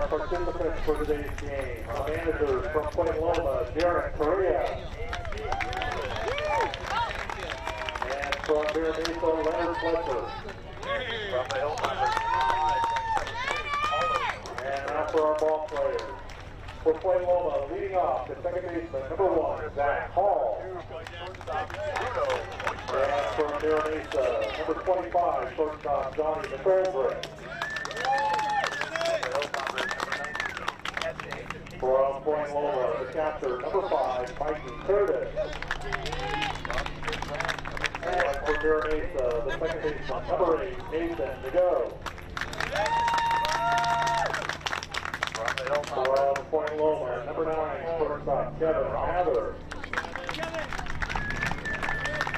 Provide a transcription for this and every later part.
participants for today's game. Our managers from Loma, Darren Correa. And from Mira, Leonard Fletcher. And now for our ball players. For Loma, leading off, the second baseman, number 1, Zach Hall. And from Mira Mesa, number 25, shortstop Johnny McGoldrick. From Loma, the catcher, number 5, Mikey Curtis. And for Mira Mesa, the second baseman, number 8, Nathan Nago. From Loma, number 9, shortstop Kevin Mather.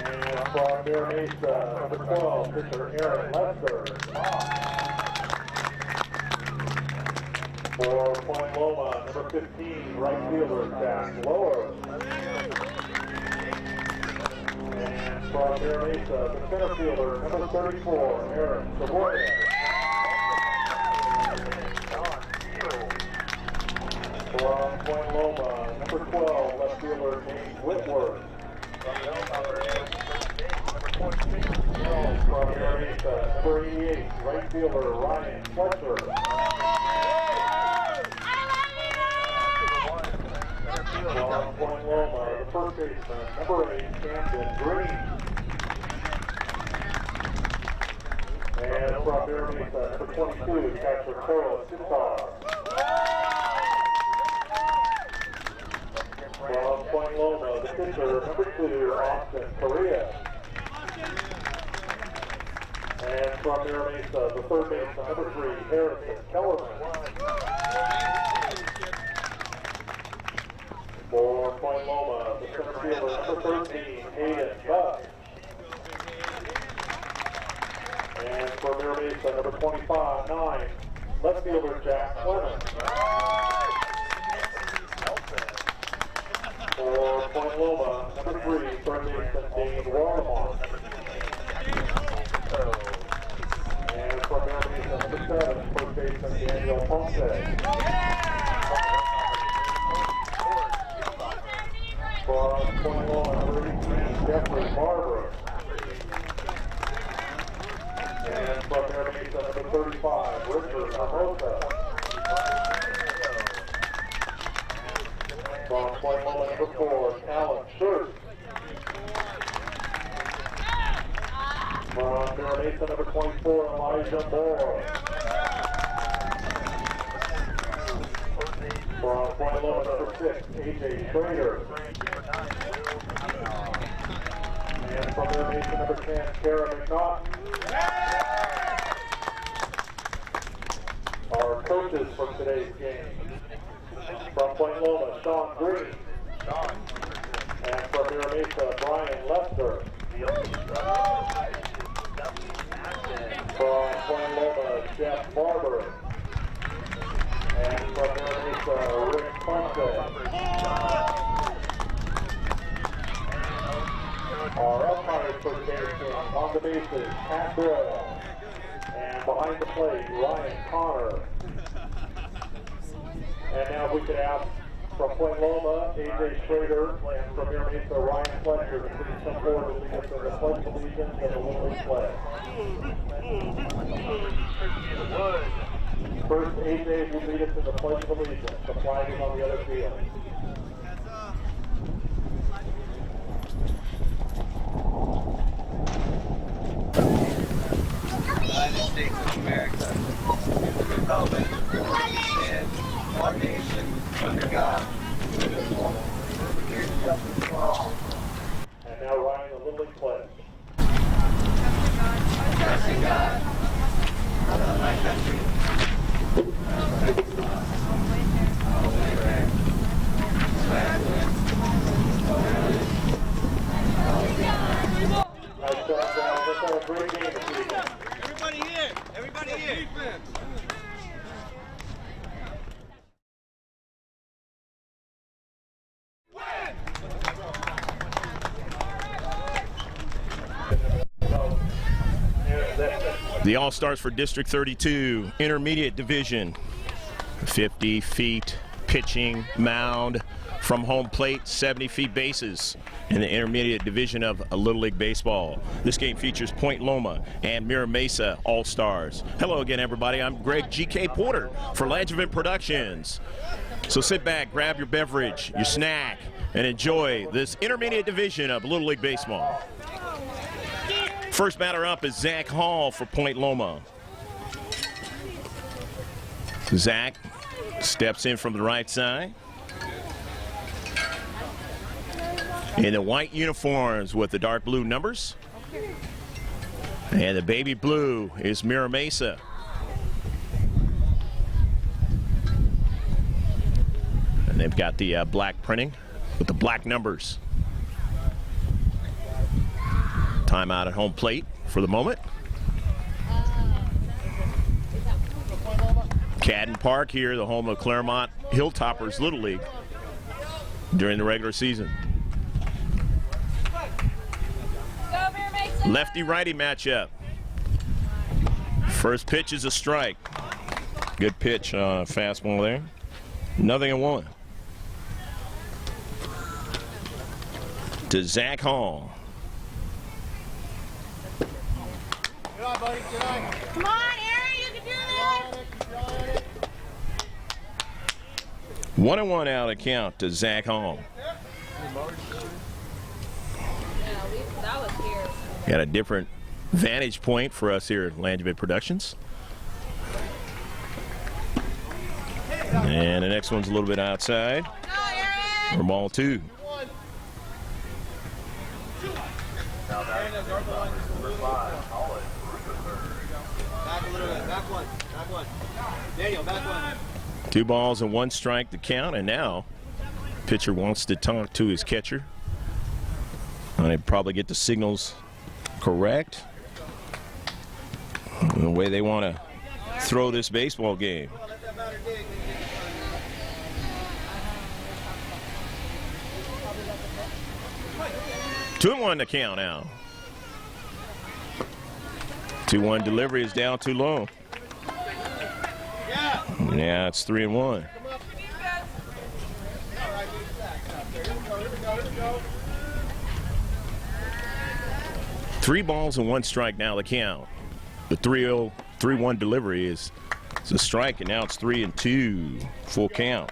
And from Mira Mesa, number 12, pitcher Aaron Lester. For Loma, number 15, right fielder Jack Lower. And from Mira Mesa, the center fielder, number 34, Aaron Savoya. From Loma, number 12, left fielder James Whitworth. From Mira Mesa, number 88, right fielder Ryan Fletcher. From Loma, the first baseman, number 8, Camden Green. And from Mira Mesa, number 22, catcher Cora Sitar. From Loma, the pitcher, number 2, Austin Correa. And from Mira Mesa, the third baseman, number 3, Harrison Kellerman. For Loma, the center fielder, number 13, Hayden Buck. And for Mira Mesa, number 25, 9, left fielder Jack Clemens. For Loma, number 3, third baseman Dane Warlamont. And for Mira Mesa, number 7, first baseman Daniel Ponce. From Loma, number 18, Jeffrey Barber. And from Mira Mesa, number 35, Richard Hermosa. From Loma, number 4, Alan Schurz. From Mira Mesa, number 24, Elijah Moore. From Loma, number 6, AJ Schrader. And from Mira Mesa, number 10, Kara McNaughton. Our coaches for today's game. From Loma, Sean Green. And from Mira Mesa, Brian Lester. From Loma, Jeff Barber. And from Mira Mesa, Rick Ponce. Our umpires for today's game, on the bases, Pat Doyle. And behind the plate, Ryan Connor. And now we could ask from Loma, AJ Schrader, and from Mira Mesa, Ryan Fletcher, to please come forward and lead us in the Pledge of Allegiance and the Little League Pledge. First, AJ will lead us in the Pledge of Allegiance. The flag is on the other field. United States of America, Republic, and one nation, under God, indivisible, with justice for all. And now Ryan, the Little League Pledge. Trusting God, I love my country. Let's have a great game this evening. Everybody here! Everybody here! The All-Stars for District 32, Intermediate Division. 50 feet pitching mound from home plate, 70 feet bases in the intermediate division of Little League Baseball. This game features Point Loma and Mira Mesa All-Stars. Hello again, everybody. I'm Greg G.K. Porter for Langevin Productions. So sit back, grab your beverage, your snack, and enjoy this intermediate division of Little League Baseball. First batter up is Zach Hall for Point Loma. Zach steps in from the right side. In the white uniforms with the dark blue numbers. And the baby blue is Mira Mesa. And they've got the black printing with the black numbers. Timeout at home plate for the moment. Cadden Park here, the home of Claremont Hilltoppers Little League during the regular season. Lefty-righty matchup. First pitch is a strike. Good pitch, fastball there. 0-1. To Zach Hall. Good on, buddy. Good on. Come on, Aaron, you can do this. 1-1 out of count to Zach Hall. Got a different vantage point for us here at Langevin Productions. And the next one's a little bit outside for ball 2. Daniel, back one. 2 balls and 1 strike to count, and now pitcher wants to talk to his catcher. And they probably get the signals correct. The way they want to throw this baseball game. Two and 1 to count now. 2-1 delivery is down too low. Yeah, it's 3-1. 3 balls and 1 strike now the count. The 3-1 delivery is a strike, and now it's 3-2. Full count.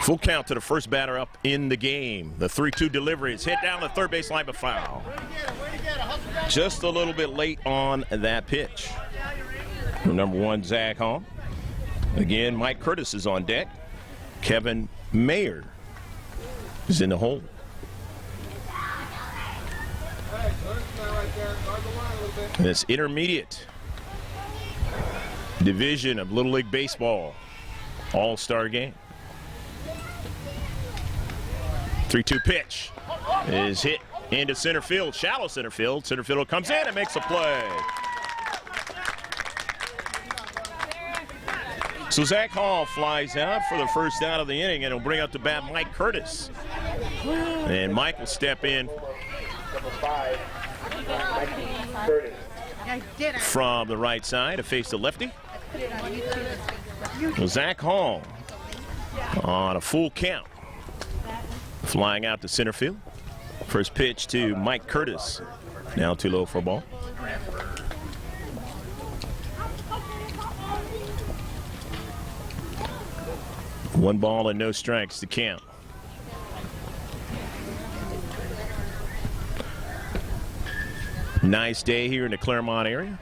Full count to the first batter up in the game. The 3-2 delivery is hit down the third base line, but foul. Just a little bit late on that pitch. Number 1, Zach Hall. Again, Mike Curtis is on deck. Kevin Mayer is in the hole. This intermediate division of Little League Baseball All-Star game. 3-2 pitch is hit into center field, shallow center field. Center fielder comes in and makes a play. So Zach Hall flies out for the first out of the inning, and he'll bring up to bat Mike Curtis. And Mike will step in from the right side to face the lefty. So Zach Hall on a full count, flying out to center field. First pitch to Mike Curtis. Now too low for a ball. One ball and no strikes to count. Nice day here in the Claremont area.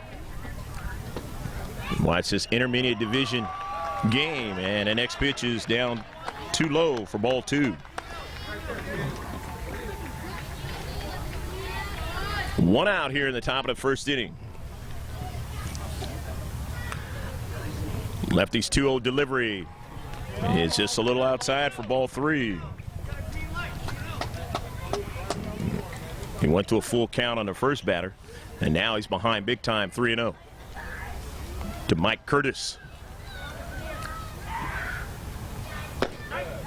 Watch this intermediate division game, and the next pitch is down too low for ball 2. 1 out here in the top of the first inning. Lefty's 2-0 delivery is just a little outside for ball 3. He went to a full count on the first batter, and now he's behind big time, 3-0. To Mike Curtis.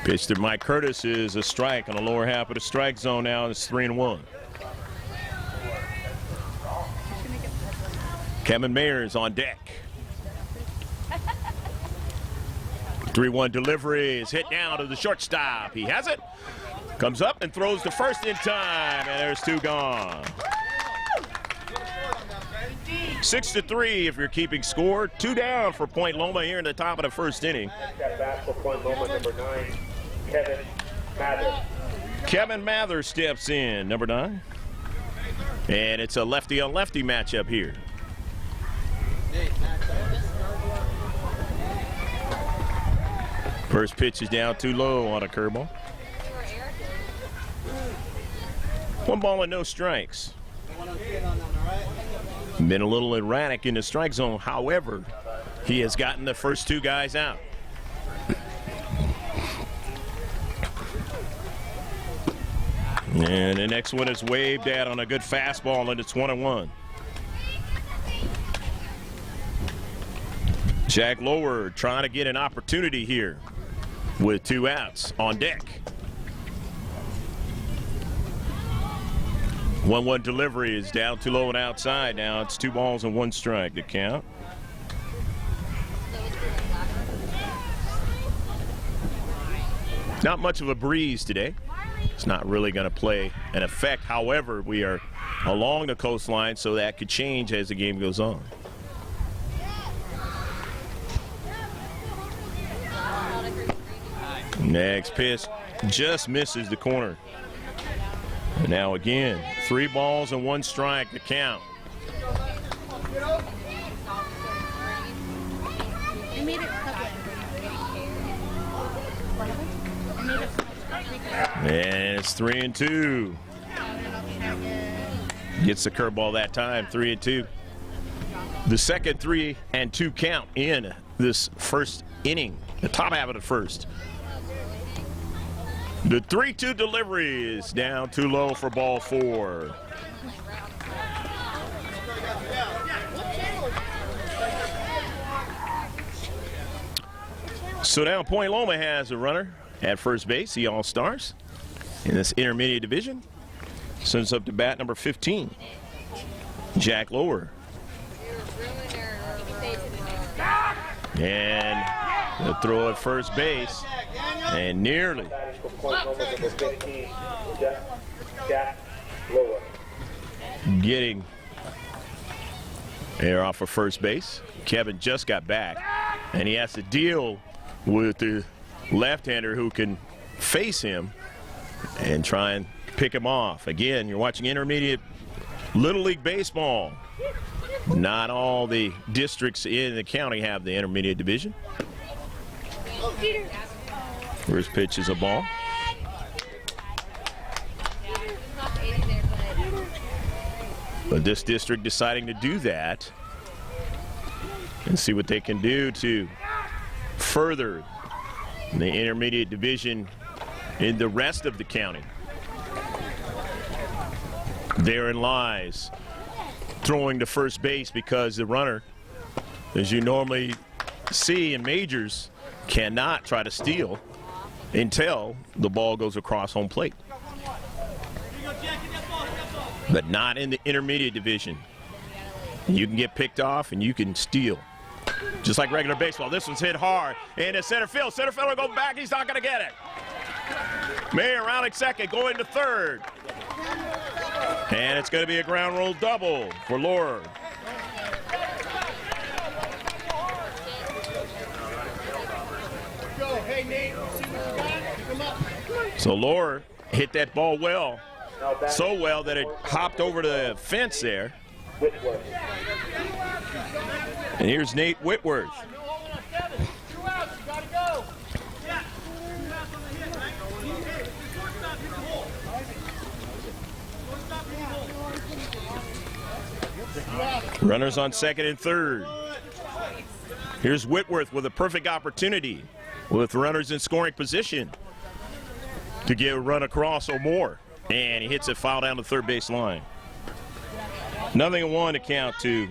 Pitch to Mike Curtis is a strike on the lower half of the strike zone now. It's 3-1. Kevin Mayers on deck. 3-1 delivery is hit down to the shortstop. He has it. Comes up and throws the first in time, and there's 2 gone. 6-3 if you're keeping score. 2 down for Point Loma here in the top of the first inning. Got back for Point Loma, number 9, Kevin Mather. Kevin Mather steps in, number 9. And it's a lefty-on-lefty matchup here. First pitch is down too low on a curveball. 1 ball and no strikes. Been a little erratic in the strike zone. However, he has gotten the first 2 guys out. And the next one is waved at on a good fastball, and it's 1-1. Jack Lower trying to get an opportunity here with 2 outs on deck. 1-1 delivery is down too low and outside. Now it's 2 balls and 1 strike to count. Not much of a breeze today. It's not really going to play an effect. However, we are along the coastline, so that could change as the game goes on. Next pitch just misses the corner. And now again, 3 balls and 1 strike to count. And it's 3-2. Gets the curveball that time, 3-2. The second 3-2 count in this first inning, the top half of the first. The 3-2 delivery is down too low for ball 4. So now Point Loma has a runner at first base, the All-Stars, in this intermediate division. Sends up to bat number 15, Jack Lower. And the throw at first base, and nearly. Getting air off of first base. Kevin just got back, and he has to deal with the left-hander who can face him and try and pick him off. Again, you're watching intermediate Little League Baseball. Not all the districts in the county have the intermediate division. First pitch is a ball. But this district deciding to do that and see what they can do to further the intermediate division in the rest of the county. Therein lies throwing to first base, because the runner, as you normally see in majors, cannot try to steal until the ball goes across home plate. But not in the intermediate division. You can get picked off and you can steal. Just like regular baseball. This one's hit hard into center field. Center fielder goes back. He's not going to get it. Mayer rounding second, going to third. And it's going to be a ground rule double for Lower. So Lower hit that ball well, so well that it hopped over the fence there. And here's Nate Whitworth. Runners on second and third. Here's Whitworth with a perfect opportunity with runners in scoring position to get a run across or more. And he hits it foul down the third base line. 0-1 to count to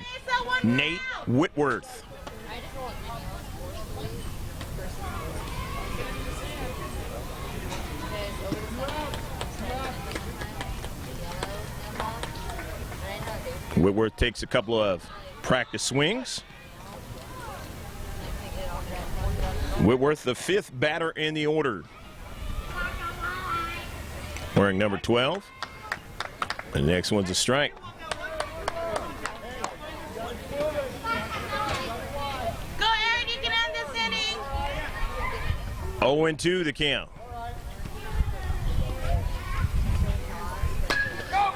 Nate Whitworth. Whitworth takes a couple of practice swings. Whitworth, the 5th batter in the order, wearing number 12. The next one's a strike. Go, Aaron, you can end this inning. 0-2 the count.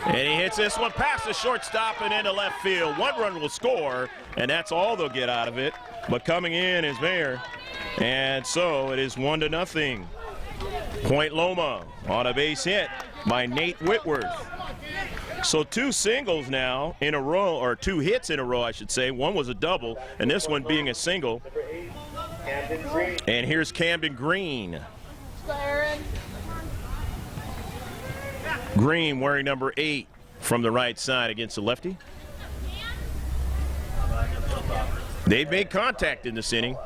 And he hits this one past the shortstop and into left field. 1 run will score, and that's all they'll get out of it. But coming in is Mira. And so it is 1-0. Point Loma on a base hit by Nate Whitworth. So 2 singles now in a row, or 2 hits in a row, I should say. One was a double, and this one being a single. And here's Camden Green. Green wearing number 8 from the right side against the lefty. They've made contact in this inning,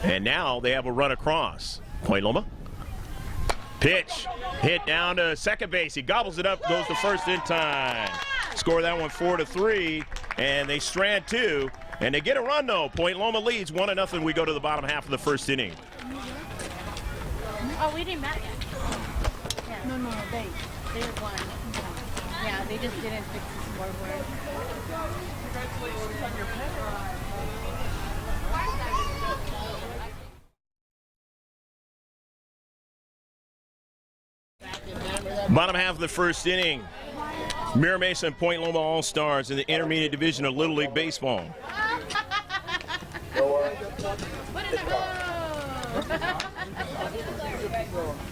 and now they have a run across. Point Loma. Pitch hit down to second base. He gobbles it up, goes to first in time. Score that one 4-3, and they strand 2, and they get a run though. Point Loma leads 1-0. We go to the bottom half of the first inning. Oh, we didn't bat yet. Yeah. No, they won. Yeah, they just didn't fix the scoreboard. Congratulations on your pet. Bottom half of the first inning. Mira Mesa and Point Loma All-Stars in the intermediate division of Little League Baseball.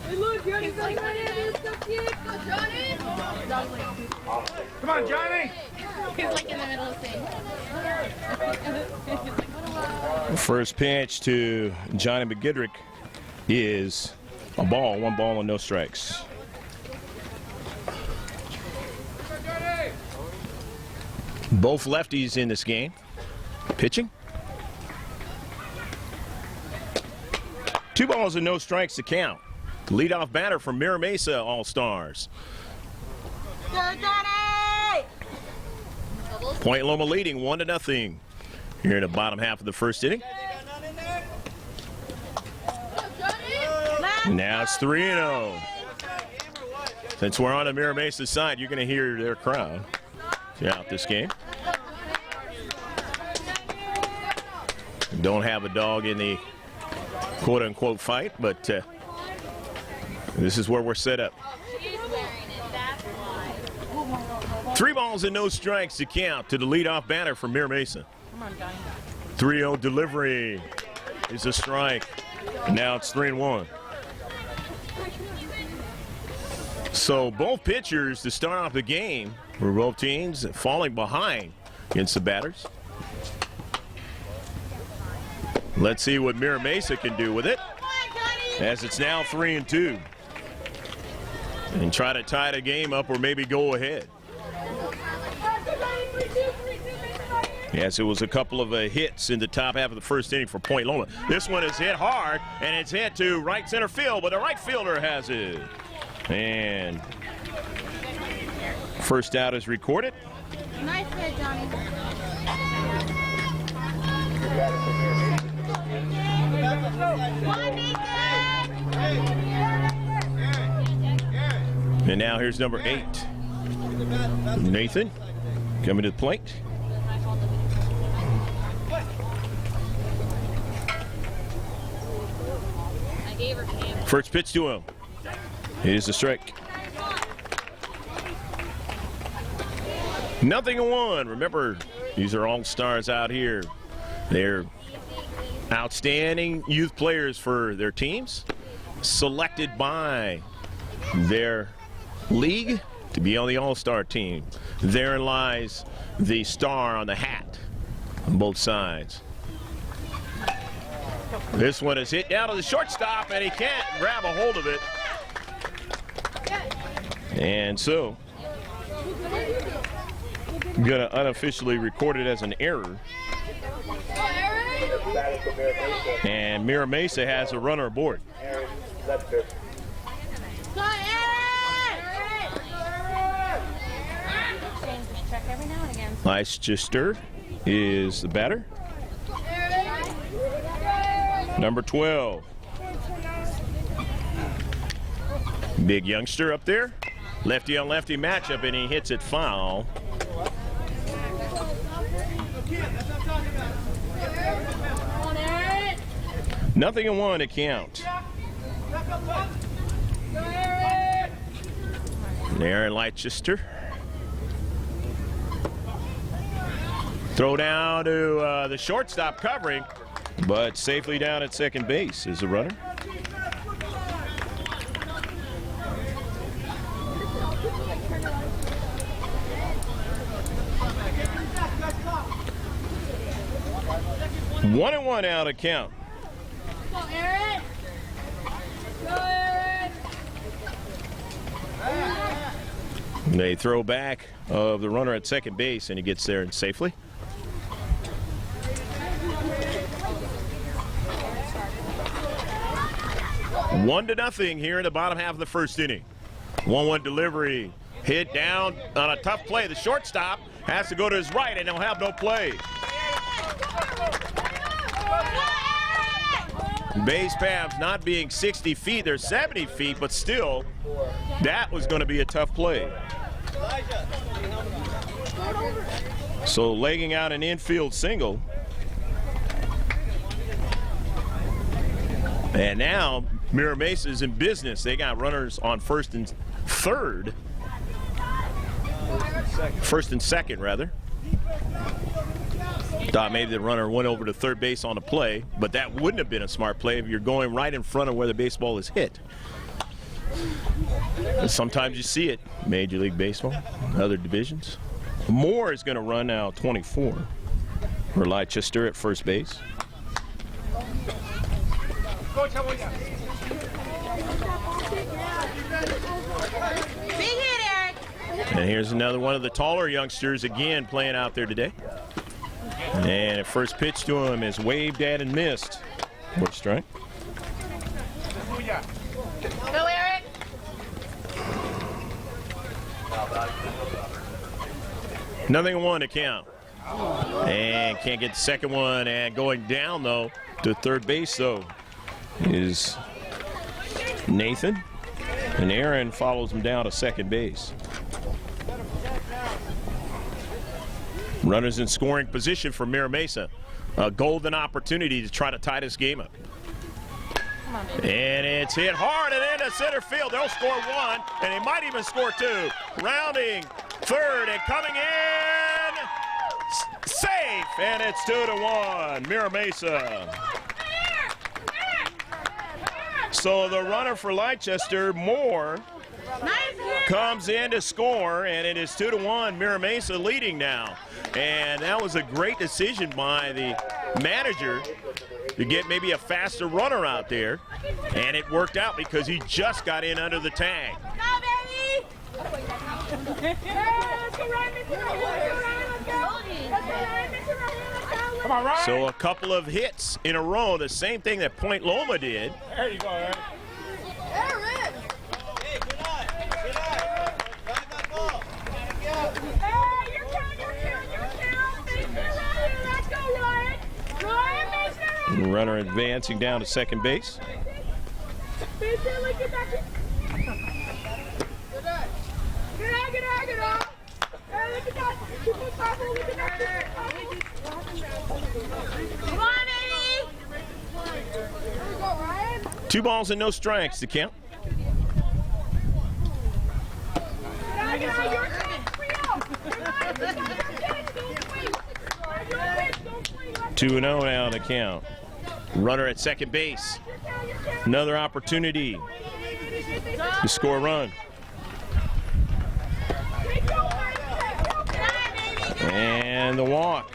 Hey, look, Johnny's like, it's so cute. Johnny! Come on, Johnny! He's like in the middle of things. First pitch to Johnny McGidrick is a ball, 1 ball and no strikes. Both lefties in this game. Pitching. 2 balls and no strikes to count. Leadoff batter from Mira Mesa All-Stars. Go, Johnny! Point Loma leading 1-0 here in the bottom half of the first inning. Now it's 3-0. Since we're on the Mira Mesa side, you're going to hear their crowd throughout this game. Don't have a dog in the quote-unquote fight, but this is where we're set up. 3 balls and no strikes to count to the leadoff batter from Mira Mesa. 3-0 delivery is a strike. Now it's 3-1. So both pitchers to start off the game were both teams falling behind against the batters. Let's see what Mira Mesa can do with it, as it's now 3-2. And try to tie the game up or maybe go ahead. Yes, it was a couple of hits in the top half of the first inning for Point Loma. This one is hit hard, and it's hit to right center field, but the right fielder has it. And first out is recorded. Nice hit, Johnny. And now here's number 8, Nathan, coming to the plate. First pitch to him. Here's the strike. 0-1. Remember, these are all stars out here. They're outstanding youth players for their teams, selected by their league to be on the all-star team. Therein lies the star on the hat on both sides. This one is hit down to the shortstop, and he can't grab a hold of it. And so, I'm going to unofficially record it as an error. And Mira Mesa has a runner aboard. Leicester is the batter. Number 12. Big youngster up there. Lefty on lefty matchup, and he hits it foul. Nothing in one to count. Aaron Leicester. Throw down to the shortstop covering, but safely down at second base is the runner. One and one out of count. Go, Aaron. Go, Aaron. They throw back of the runner at second base, and he gets there safely. One to nothing here in the bottom half of the first inning. 1-1 delivery. Hit down on a tough play. The shortstop has to go to his right, and he'll have no play. Base paths not being 60 feet, they're 70 feet, but still, that was going to be a tough play. So legging out an infield single. And now Mira Mesa is in business. They got runners on first and third. First and second, rather. Thought maybe the runner went over to third base on a play, but that wouldn't have been a smart play if you're going right in front of where the baseball is hit. And sometimes you see it, Major League Baseball, other divisions. Moore is going to run now 24 for Leicester at first base. Big hit, Eric. And here's another one of the taller youngsters again playing out there today. And at first pitch to him is waved at and missed. For a strike. Go, Eric. Nothing in one to count. And can't get the second one. And going down, though, to third base, though, is Nathan. And Aaron follows him down to second base. Runners in scoring position for Mira Mesa. A golden opportunity to try to tie this game up. And it's hit hard and into center field. They'll score one, and they might even score two. Rounding third and coming in. Safe, and it's 2-1. Mira Mesa. So the runner for Leicester, Moore, comes in to score, and it is 2-1. Mira Mesa leading now. And that was a great decision by the manager to get maybe a faster runner out there. And it worked out because he just got in under the tag. So a couple of hits in a row, the same thing that Point Loma did. There you go, Eric. Runner advancing down to second base. Two balls and no strikes to count. Two and 0 now to count. Runner at second base. Another opportunity to score a run. And the walk.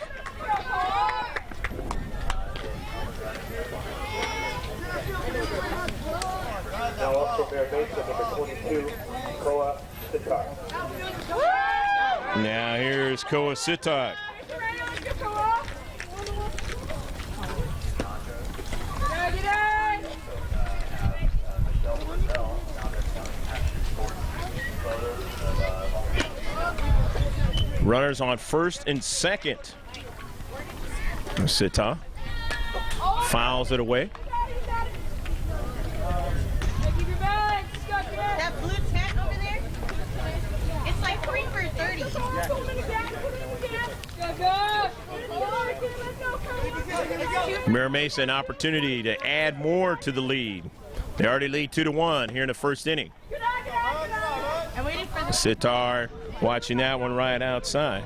Now up from their base at number 22, Koa Sitak. Now here's Koa Sitak. Runners on first and second. Sita fouls it away. That blue tent over there, it's like 3 for 30. Mira Mesa an opportunity to add more to the lead. They already lead 2-1 here in the first inning. I'm waiting for the Sitar watching that one right outside.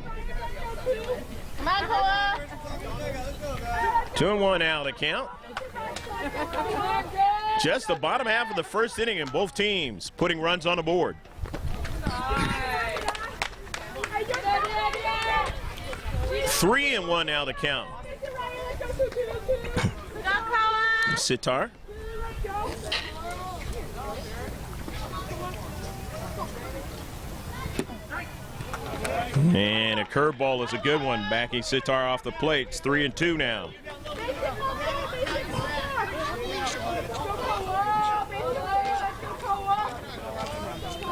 Come on, Koa. 2-1 now the count. Just the bottom half of the first inning and both teams putting runs on the board. 3-1 now the count. Sitar. And a curveball is a good one, backing Sitar off the plate. It's 3-2 now.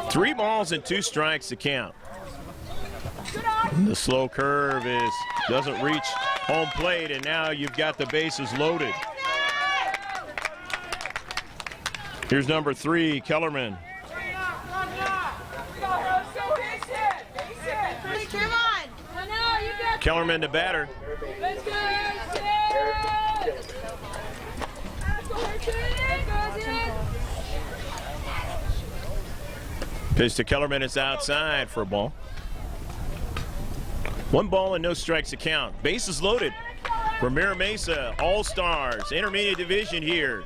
Three balls and 2 strikes to count. The slow curve doesn't reach home plate, and now you've got the bases loaded. Here's number 3, Kellerman. Kellerman the batter. Pitch to Kellerman is outside for a ball. 1 ball and no strikes to count. Bases loaded for Mira Mesa All-Stars Intermediate Division here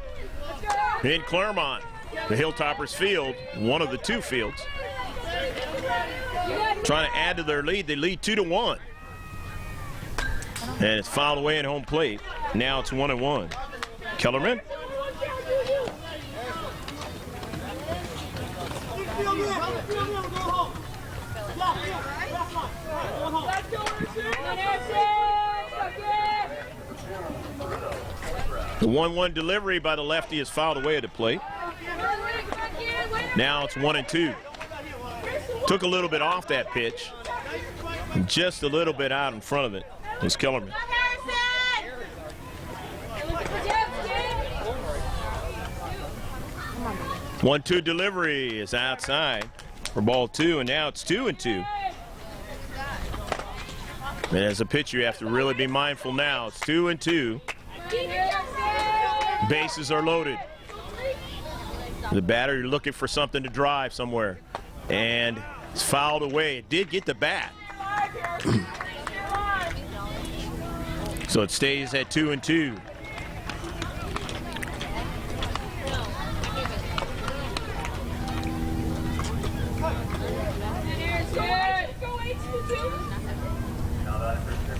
in Claremont, the Hilltoppers field, one of the 2 fields. Trying to add to their lead. They lead 2-1. And it's fouled away at home plate. Now it's 1-1. Kellerman. The 1-1 delivery by the lefty is fouled away at the plate. Now it's 1-2. Took a little bit off that pitch. Just a little bit out in front of it is Kellerman. 1-2 delivery is outside for ball 2, and now it's 2-2. And as a pitcher, you have to really be mindful now. It's 2-2. Bases are loaded. The batter, you're looking for something to drive somewhere, and it's fouled away. It did get the bat. So it stays at 2-2.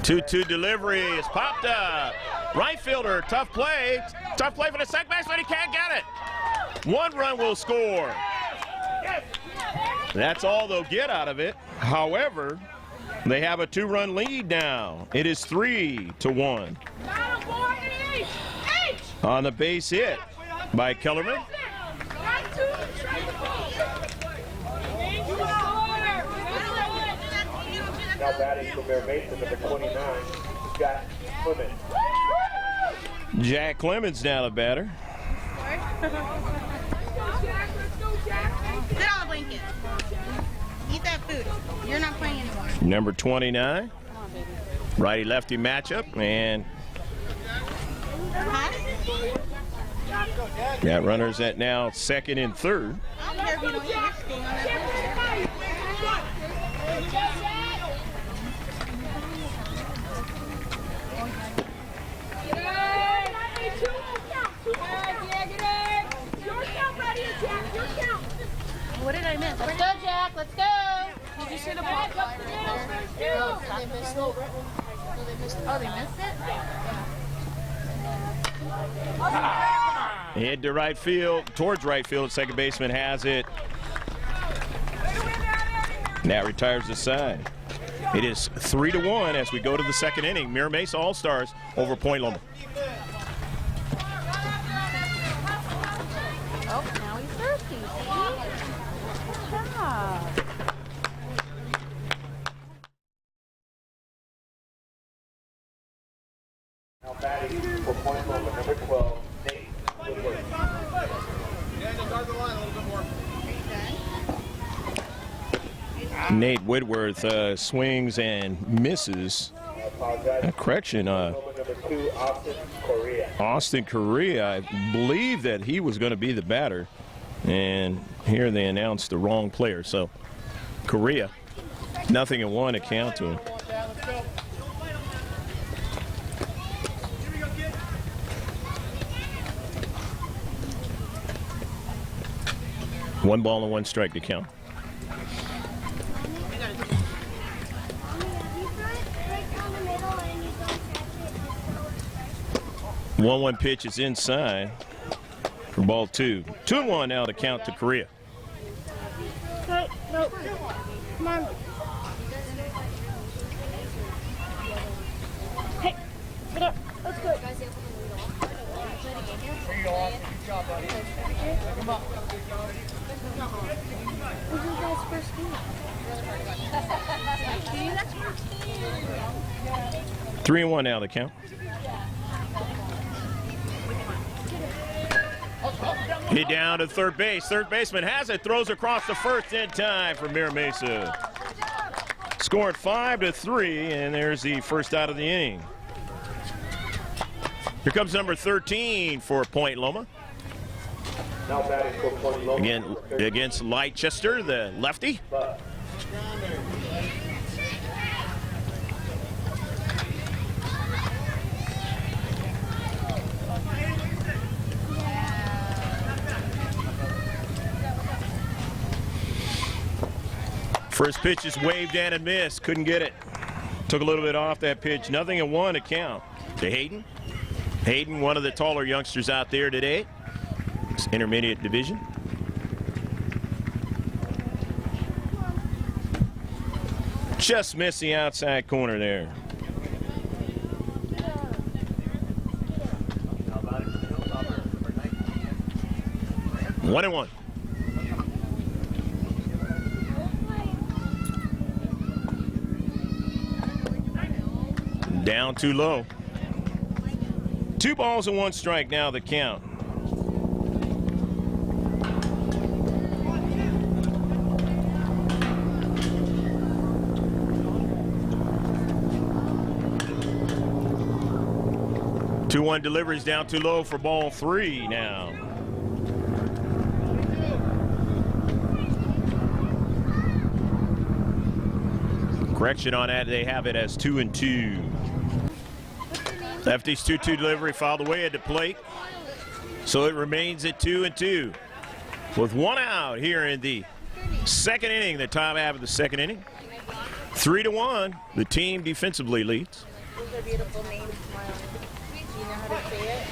Two delivery is popped up. Right fielder, tough play. Tough play for the second baseman. He can't get it. 1 run will score. That's all they'll get out of it. However, they have a 2-run lead now. It is 3-1. On the base hit by Kellerman. Now batting from Mira Mesa, number 29, Jack Clemens. Jack Clemens now the batter. Sit on the blanket. Eat that food. You're not playing anymore. Number 29. Righty-lefty matchup, and got runners at now second and third. I don't care if you don't eat. You're staying on that What did I miss? Let's go, Jack. Let's go. Did you see the ball fly right there? Oh, they missed it. Oh, they missed it? Head to right field, towards right field. Second baseman has it. That retires the side. It is 3-1 as we go to the second inning. Mira Mesa All-Stars over Point Loma. Nate Whitworth swings and misses. Correction, Number 2, Austin Correa. Austin Correa, I believe that he was going to be the batter. And here they announced the wrong player. So Correa, 0-1 to count to him. One ball and one strike to count. One pitch is inside for ball 2. 2-1 now to count to Correa. No, come on. Hey, get up. Let's go. Come on. This is you guys' first game. 3-1 now to count. Hit down to third base. Third baseman has it, throws across the first in time for Mira Mesa. Scored 5-3, and there's the first out of the inning. Here comes number 13 for Point Loma. Now batting for Point Loma. Again, against Leicester, the lefty. First pitch is waved in and missed. Couldn't get it. Took a little bit off that pitch. 0-1 to count to Hayden. Hayden, one of the taller youngsters out there today. It's intermediate division. Just missed the outside corner there. One and one. Down too low. 2 balls and 1 strike now the count. Two-one deliveries down too low for ball 3 now. Correction on that, they have it as 2-2. Lefty's 2-2 delivery fouled away at the plate. So it remains at 2-2. With 1 out here in the second inning, the top half of the second inning. 3-1, the team defensively leads. Those are beautiful names, Smile. Do you know how to say it?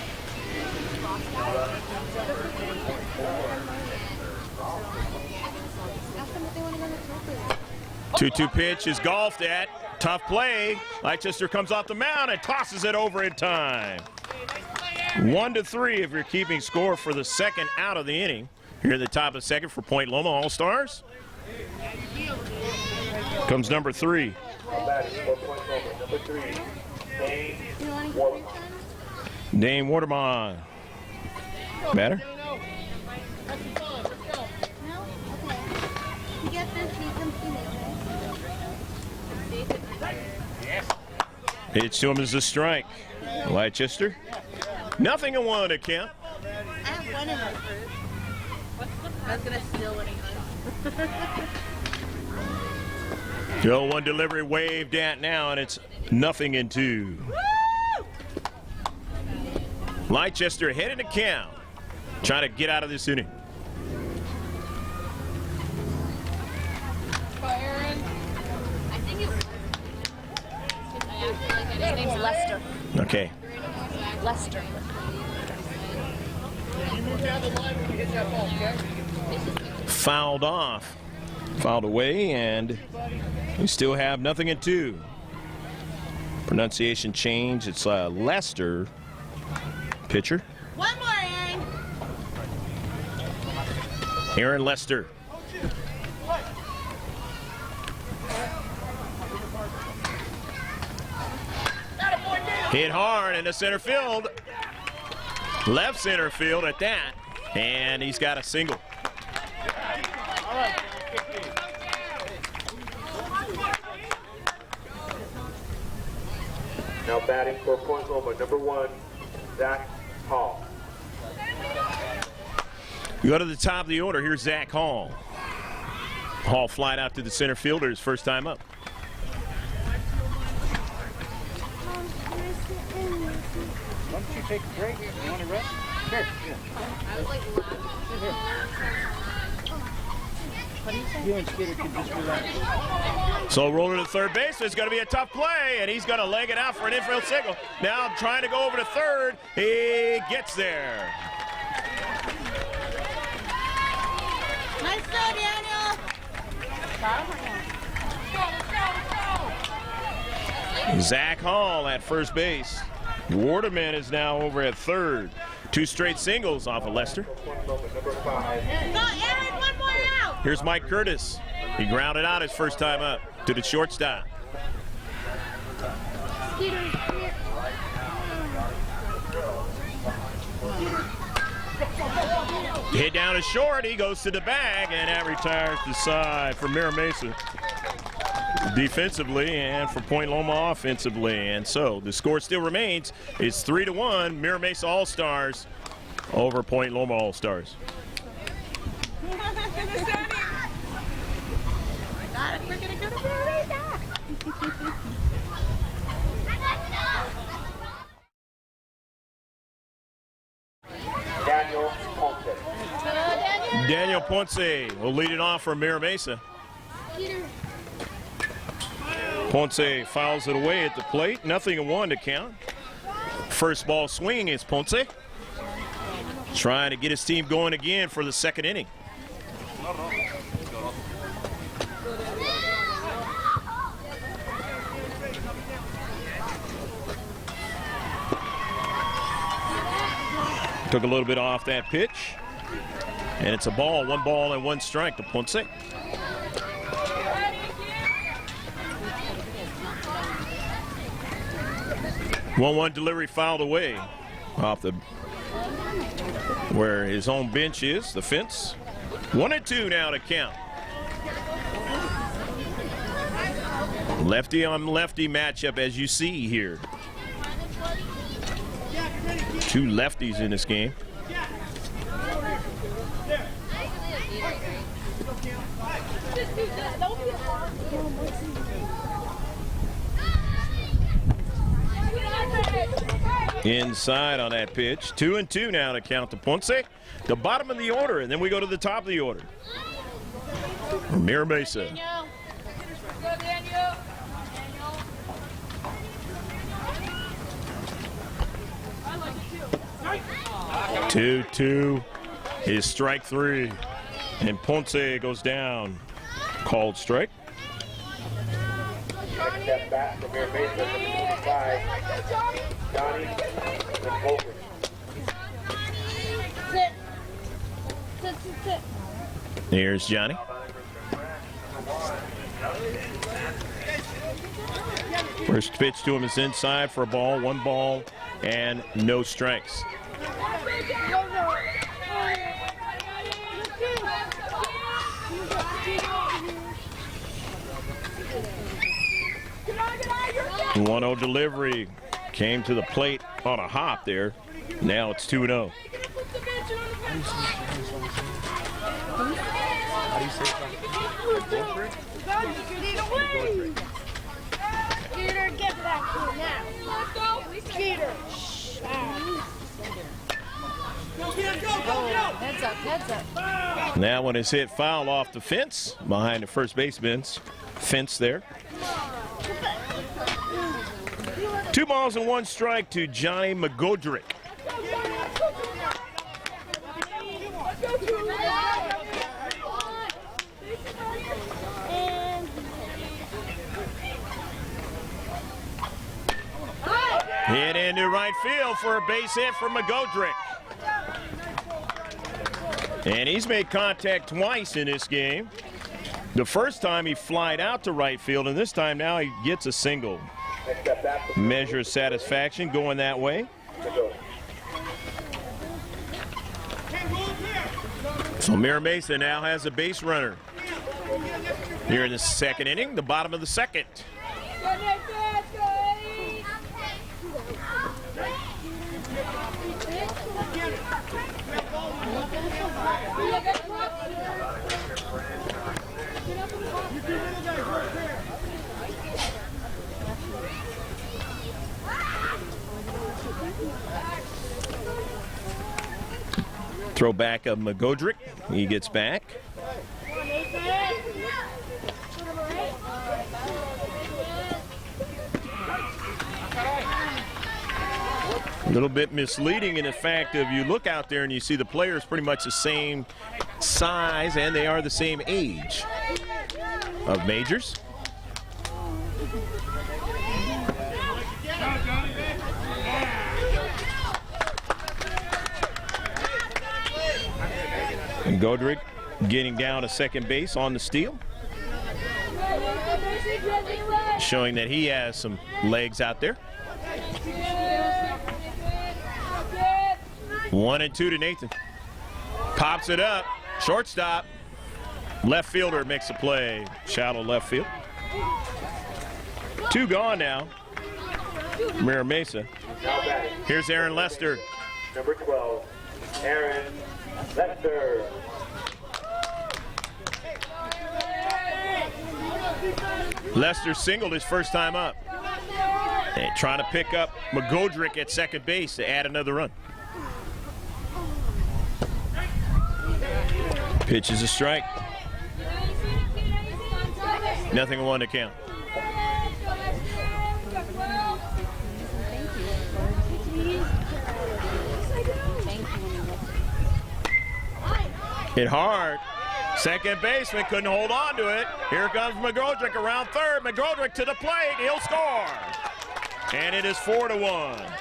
2-2 pitch is golfed at. Tough play. Leicester comes off the mound and tosses it over in time. 1-3 if you're keeping score for the second out of the inning. Here at the top of the second for Point Loma All-Stars. Comes number 3. Number 3, Dane Waterman. Dane Waterman. Better? No? Okay. You get this, you come see me, Pitch to him is a strike. Leicester. 0-1 to count. I have one in my first. I was going to steal one of yours. 0-1 delivery waved at now, and it's 0-2. Leicester headed to count. Trying to get out of this inning. I think his name's Lester. Okay. Lester. Fouled off. Fouled away, and we still have 0-2. Pronunciation change. It's Lester, pitcher. One more, Aaron. Aaron Lester. Hit hard into center field. Left center field at that. And he's got a single. Now batting for Point Loma, number 1, Zach Hall. We go to the top of the order. Here's Zach Hall. Hall flied out to the center fielder his first time up. Why don't you take a break? You want to rest? Sure. You and Skeeter can just relax. So rolling to third base, it's going to be a tough play, and he's going to leg it out for an infield single. Now trying to go over to third. He gets there. Nice throw, Daniel. Zach Hall at first base. Waterman is now over at third. 2 straight singles off of Lester. Point Loma, number 5. Aaron, one more out. Here's Mike Curtis. He grounded out his first time up to the shortstop. Skeeter, come here. Hit down to short, he goes to the bag, and that retires the side for Mira Mesa defensively and for Point Loma offensively. And so the score still remains. It's 3-1, Mira Mesa All-Stars over Point Loma All-Stars. We're gonna go to Mesa. Daniel Ponce. Daniel Ponce will lead it off for Mira Mesa. Ponce fouls it away at the plate. 0-1 to count. First ball swinging is Ponce. Trying to get his team going again for the second inning. Took a little bit off that pitch. And it's a ball, 1 ball and 1 strike to Ponce. 1-1 delivery fouled away off the where his home bench is, the fence. 1-2 now to count. Lefty on lefty matchup as you see here. 2 lefties in this game. Inside on that pitch. 2-2 now to count to Ponce. The bottom of the order, and then we go to the top of the order. Mira Mesa. 2-2 is strike 3, and Ponce goes down. Called strike. Next step back from Mira Mesa, number 25, Johnny McGoldrick. Sit. Here's Johnny. First pitch to him is inside for a ball, 1 ball, and no strikes. The 1-0 delivery came to the plate on a hop there. Now it's 2-0. Skeeter, get back here now. Skeeter. Heads up. That one is hit foul off the fence behind the first baseman's fence there. 2 balls and 1 strike to Johnny McGoldrick. Hit into right field for a base hit for McGoldrick. And he's made contact twice in this game. The first time he flied out to right field, and this time now he gets a single. Measure of satisfaction going that way. So Mira Mesa now has a base runner here in the second inning, the bottom of the second. Throw back of McGodrick. He gets back. A little bit misleading in the fact of you look out there and you see the players pretty much the same size and they are the same age of majors. And Godric getting down to second base on the steal, showing that he has some legs out there. 1-2 to Nathan. Pops it up. Shortstop. Left fielder makes a play. Shallow left field. 2 gone now. Mira Mesa. Here's Aaron Lester. Number 12, Aaron Lester. Lester singled his first time up. And trying to pick up McGodrick at second base to add another run. Pitch is a strike. 0-1 to count. Hit hard. Second baseman couldn't hold on to it. Here comes McGodrick around third. McGodrick to the plate. He'll score. And it is 4-1.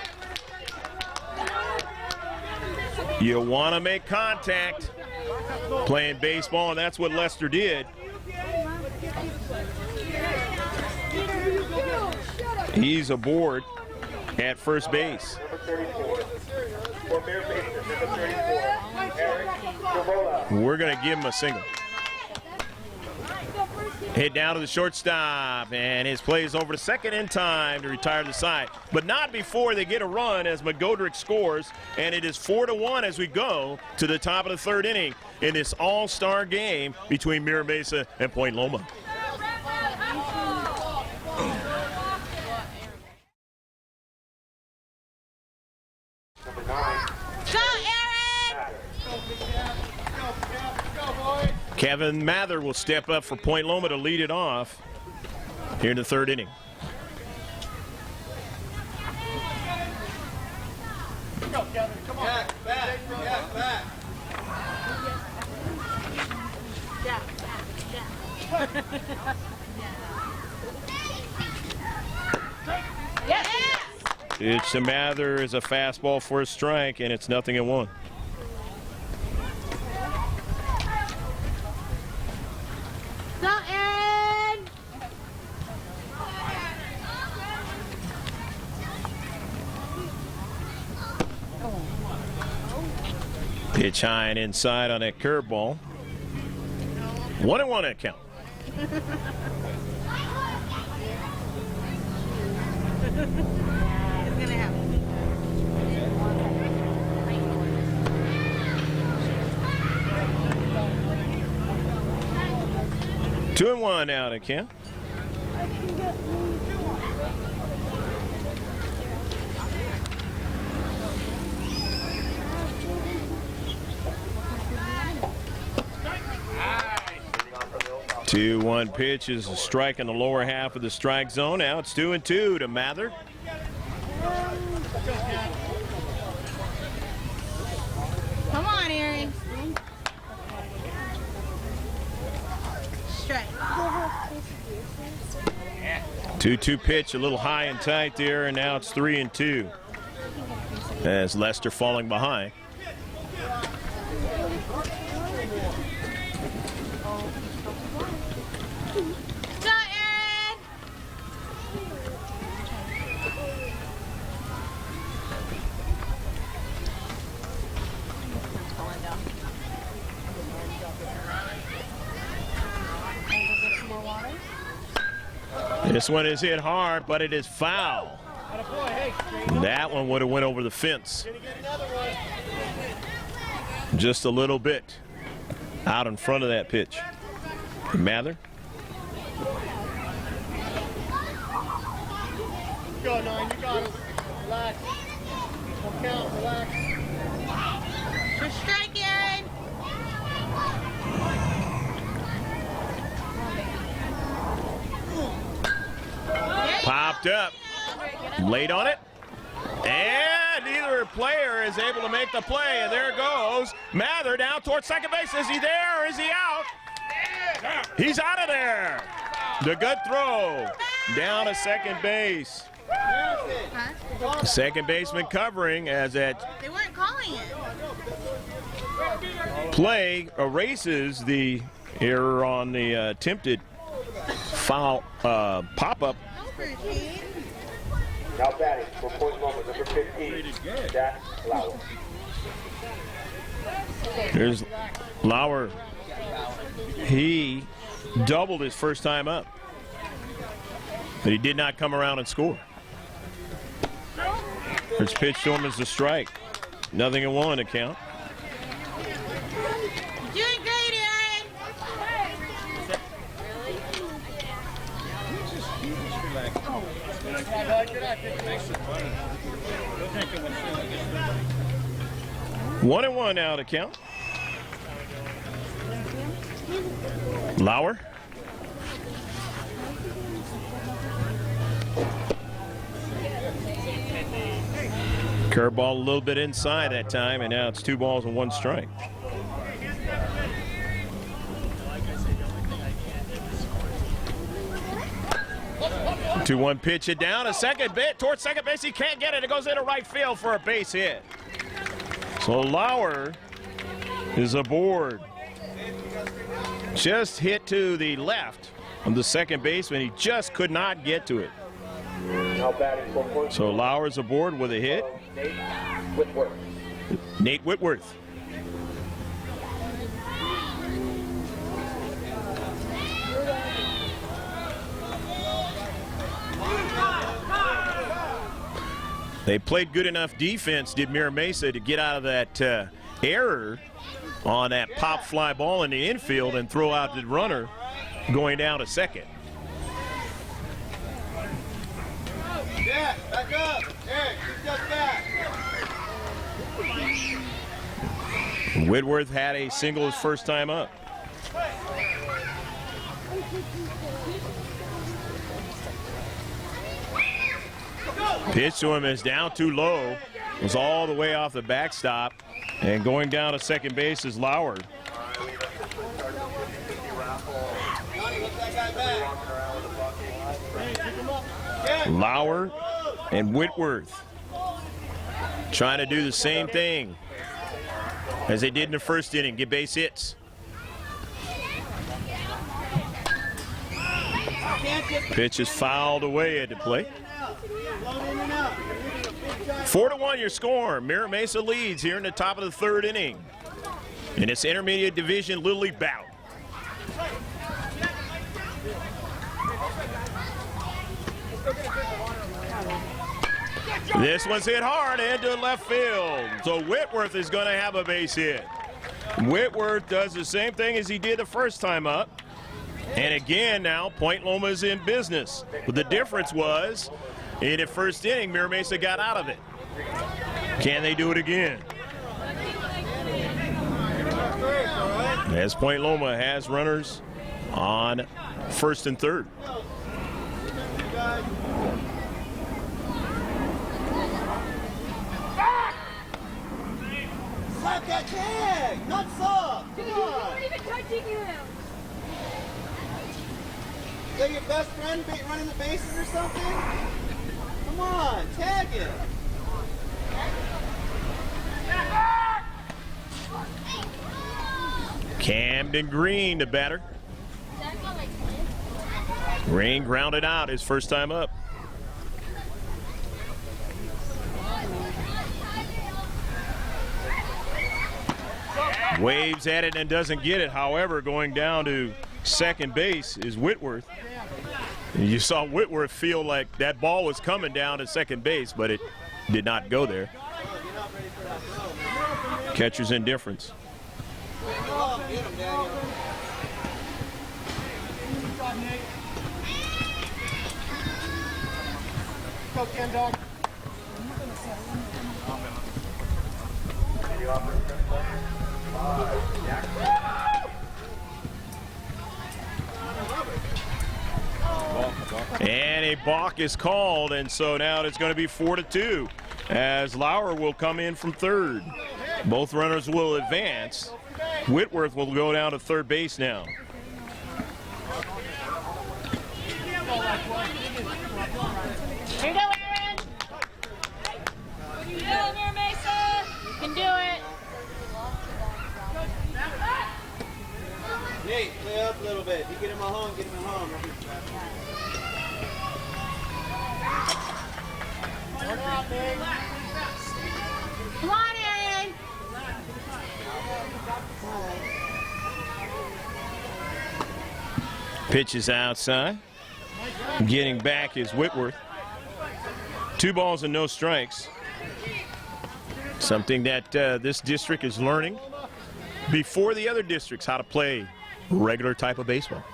You want to make contact playing baseball, and that's what Lester did. He's aboard at first base. We're going to give him a single. Hit down to the shortstop, and his play is over to second in time to retire the side. But not before they get a run as McGodrick scores, and it is 4-1 as we go to the top of the third inning in this all-star game between Mira Mesa and Point Loma. Kevin Mather will step up for Point Loma to lead it off here in the third inning. Go, Kevin. Come on. Back. 'em. Pitch to Mather is a fastball for a strike, and it's 0-1. Go, Aaron! Pitch high and inside on that curveball. 1-1 at count. It's gonna happen. 2-1 out at count. Nice. 2-1 pitch is a strike in the lower half of the strike zone. Now it's 2-2 to Mather. Come on, Aaron. Strike. 2-2 pitch, a little high and tight there, and now it's 3-2 as Lester falling behind. Go, Aaron. This one is hit hard, but it is foul. That one would have went over the fence. Just a little bit. out in front of that pitch. Mather. Go, 9, you got it. Relax. Don't count, relax. Just strike, Aaron. Popped up. Late on it. And neither player is able to make the play. And there goes Mather down towards second base. Is he there or is he out? He's out of there. The good throw down to second base. Huh? Second baseman covering as that They weren't calling it. play erases the error on the attempted foul pop-up. Over, kid. Now batting for Point Loma, number 15, Jack Lauer. There's Lauer. He doubled his first time up, but he did not come around and score. It's pitched to him as a strike. 0-1 to count. Doing great, Aaron. One and one now to count. Lauer. Curveball a little bit inside that time, and now it's 2 balls and 1 strike. Two one pitch it down a second bit towards second base. He can't get it. It goes into right field for a base hit. So Lauer is aboard. Just hit to the left of the second baseman. He just could not get to it. Now batting for Point So Lauer's aboard with a hit. Nate Whitworth. Nate Whitworth. They played good enough defense, did Mira Mesa, to get out of that error on that pop fly ball in the infield and throw out the runner going down to second. Yeah, back up. Eric, 2 steps back. Whitworth had a single his first time up. Pitch to him is down too low. Was all the way off the backstop. And going down to second base is Lauer. Lauer and Whitworth trying to do the same thing as they did in the first inning, get base hits. Pitch is fouled away at the plate. 4-1 your score. Mira Mesa leads here in the top of the 3rd inning in its intermediate division Little League bout. This one's hit hard into left field. So Whitworth is going to have a base hit. Whitworth does the same thing as he did the first time up. And again now, Point Loma is in business. But the difference was, in the first inning, Mira Mesa got out of it. Can they do it again? As Point Loma has runners on first and third. Slap that tag! Not soft! Come on! Not even touching him! Is that your best friend running the bases or something? Come on, tag him! Camden Green, the batter. Green grounded out his first time up. Waves at it and doesn't get it. However, going down to second base is Whitworth. And you saw Whitworth feel like that ball was coming down to second base, but it did not go there. Catcher's indifference. Go, Ken, dog. And a balk is called, and so now it's going to be 4-2 as Lauer will come in from third. Both runners will advance. Whitworth will go down to third base now. Here you go, Aaron. You go, Mira Mesa. You can do it. Nate, play up a little bit. You get him at home, get him at home. Come on, Aaron. Pitch is outside. Getting back is Whitworth. 2 balls and no strikes. Something that this district is learning before the other districts, how to play regular type of baseball.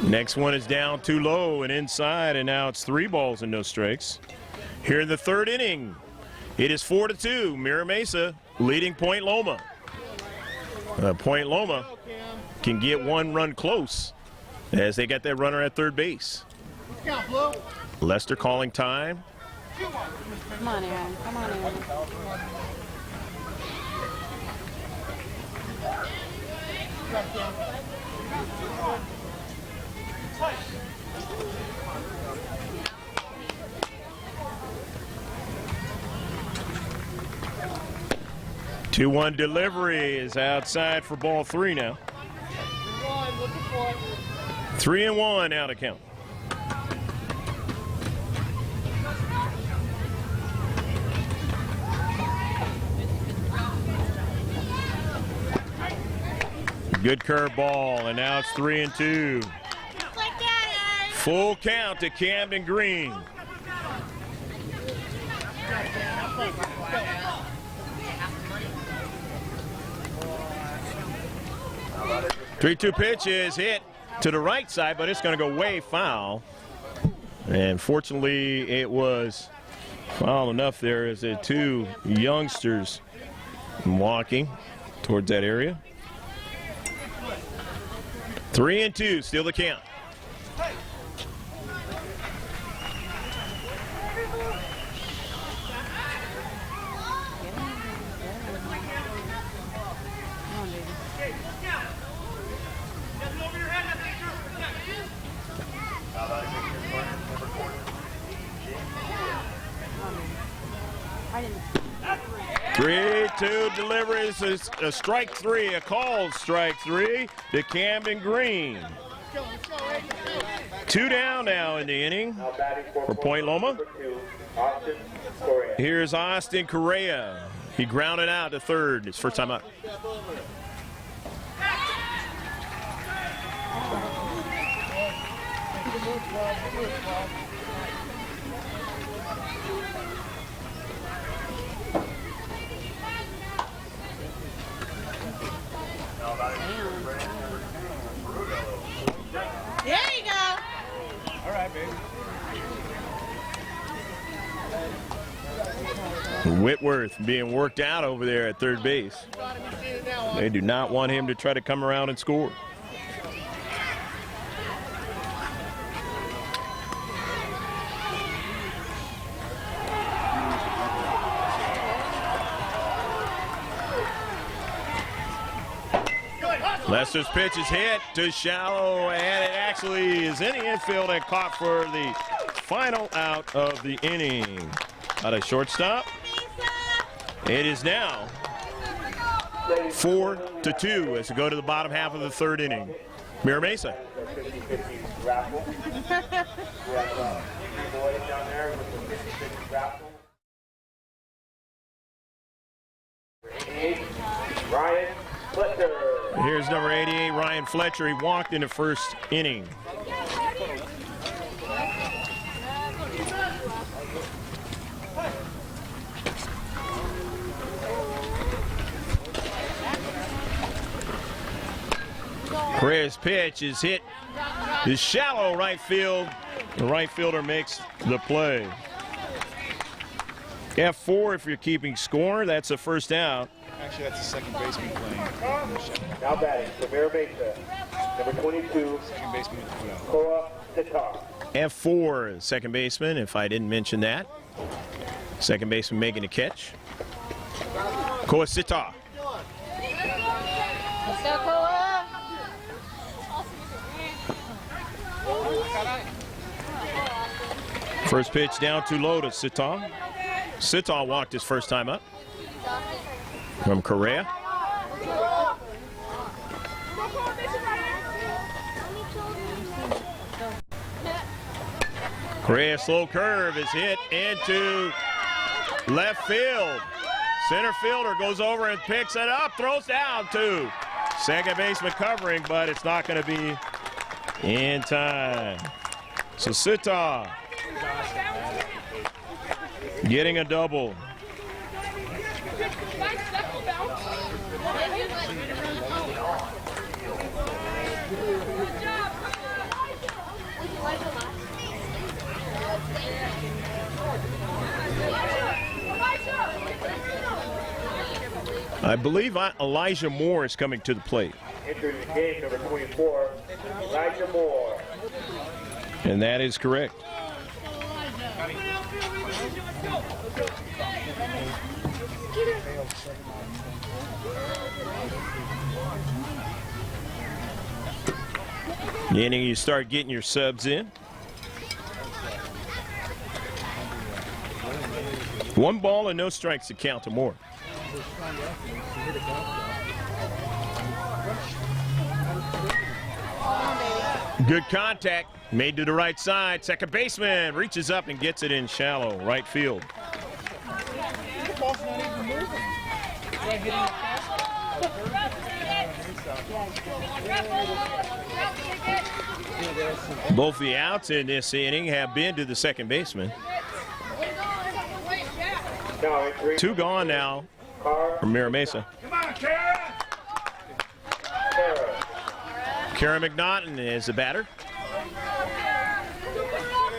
Next one is down too low and inside, and now it's 3 balls and no strikes. Here in the third inning, it is 4-2. Mira Mesa leading Point Loma. Point Loma can get 1 run close as they got that runner at third base. Lester calling time. Come on, Aaron. Come on, Aaron. 2-1 delivery is outside for ball 3 now. 3-1 out of count. Good curveball, and now it's 3-2. Full count to Camden Green. Three-two pitch is hit to the right side, but it's going to go way foul. And fortunately, it was foul enough there as the 2 youngsters walking towards that area. 3-2, still the count. Three-two delivers a strike 3, a called strike 3 to Camden Green. 2 down now in the inning for Point Loma. Here's Austin Correa. He grounded out to third. His first time up. There you go. All right, baby. Whitworth being worked out over there at third base. They do not want him to try to come around and score. Lester's pitch is hit to shallow, and it actually is in the infield and caught for the final out of the inning. Out of shortstop. It is now 4-2 as we go to the bottom half of the third inning. Mira Mesa. Ryan Fletcher. Here's number 88, Ryan Fletcher. He walked in the first inning. Correa's pitch is hit. Is shallow right field. The right fielder makes the play. F4 if you're keeping score. That's a first out. Actually, that's the second baseman playing. Now batting for Mira Mesa, number 22, Second baseman with the foot out. Koa Sitar. F4, second baseman, if I didn't mention that. Second baseman making a catch. Koa Sita. Let's go, Koa. First pitch down too low to Sita. Sita walked his first time up from Correa. Correa's slow curve is hit into left field. Center fielder goes over and picks it up, throws down to second baseman covering, but it's not going to be in time. So Sita getting a double. I believe Elijah Moore is coming to the plate. Entering the game, number 24, Elijah Moore. And that is correct. The inning you start getting your subs in. 1 ball and no strikes to count to Moore. Good contact, made to the right side. Second baseman reaches up and gets it in shallow right field. Both the outs in this inning have been to the second baseman. 2 gone now from Mira Mesa. Come on, Kara! Kara McNaughton is the batter.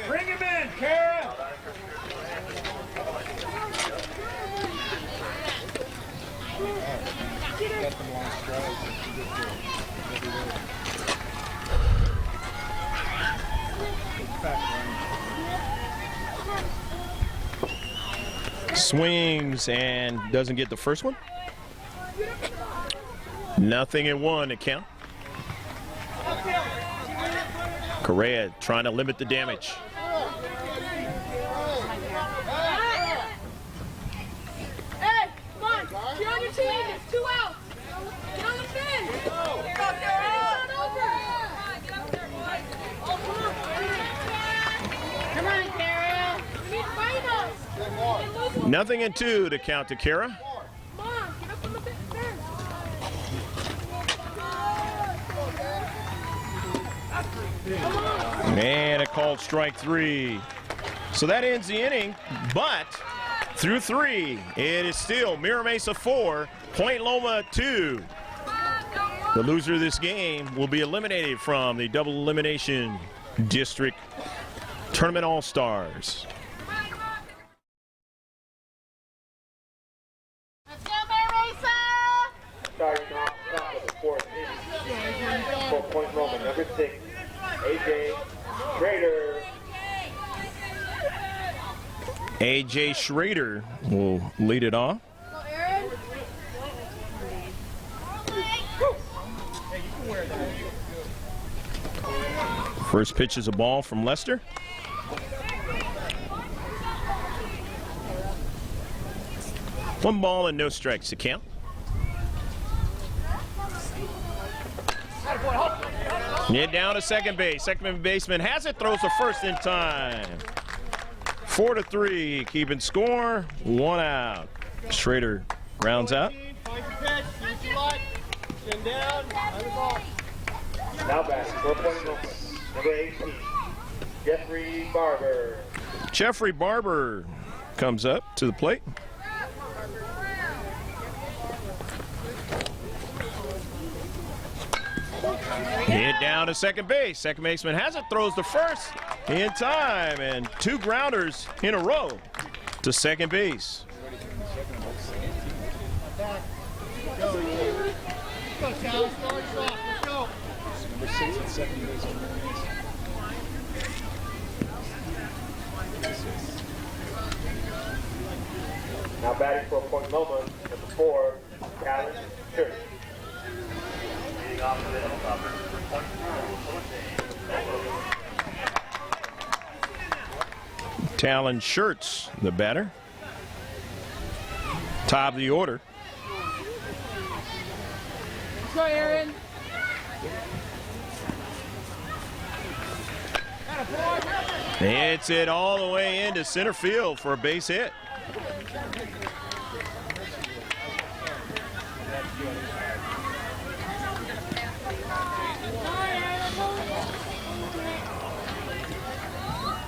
Bring him in, Kara! Swings and doesn't get the first one. 0-1 to count. Correa trying to limit the damage. Hey, come on, get on your team, there's 2 outs. Get on the fin. It's not over. Come on, Kara. We need to fight us. 0-2 to count to Kara. Come on, get up on the fin. And a called strike 3. So that ends the inning, but through 3, it is still Mira Mesa 4, Point Loma 2. The loser of this game will be eliminated from the double elimination district tournament all-stars. Let's go, Mira Mesa. Starting off top of the 4th inning for Point Loma, number 6, A.J. Schrader. A.J. Schrader will lead it off. Go, Aaron. First pitch is a ball from Lester. One ball and no strikes to count. Get down to second base. Second baseman has it, throws the first in time. 4-3, keeping score, 1 out. Schrader grounds out. Find your pitch, see what you like. Stand down, on the ball. Now back for Point Loma, number 18, Jeffrey Barber. Jeffrey Barber comes up to the plate. Hit down to second base. Second baseman has it, throws the first in time, and 2 grounders in a row to second base. Go, Cal. Start us off. Let's go. Number 6 at second base. Now batting for Point Loma, number 4, Callan Church. Leading off for the Hilltoppers for Point Loma. Talon Shirts, the batter. Top of the order. Let's go, Aaron. Hits it all the way into center field for a base hit.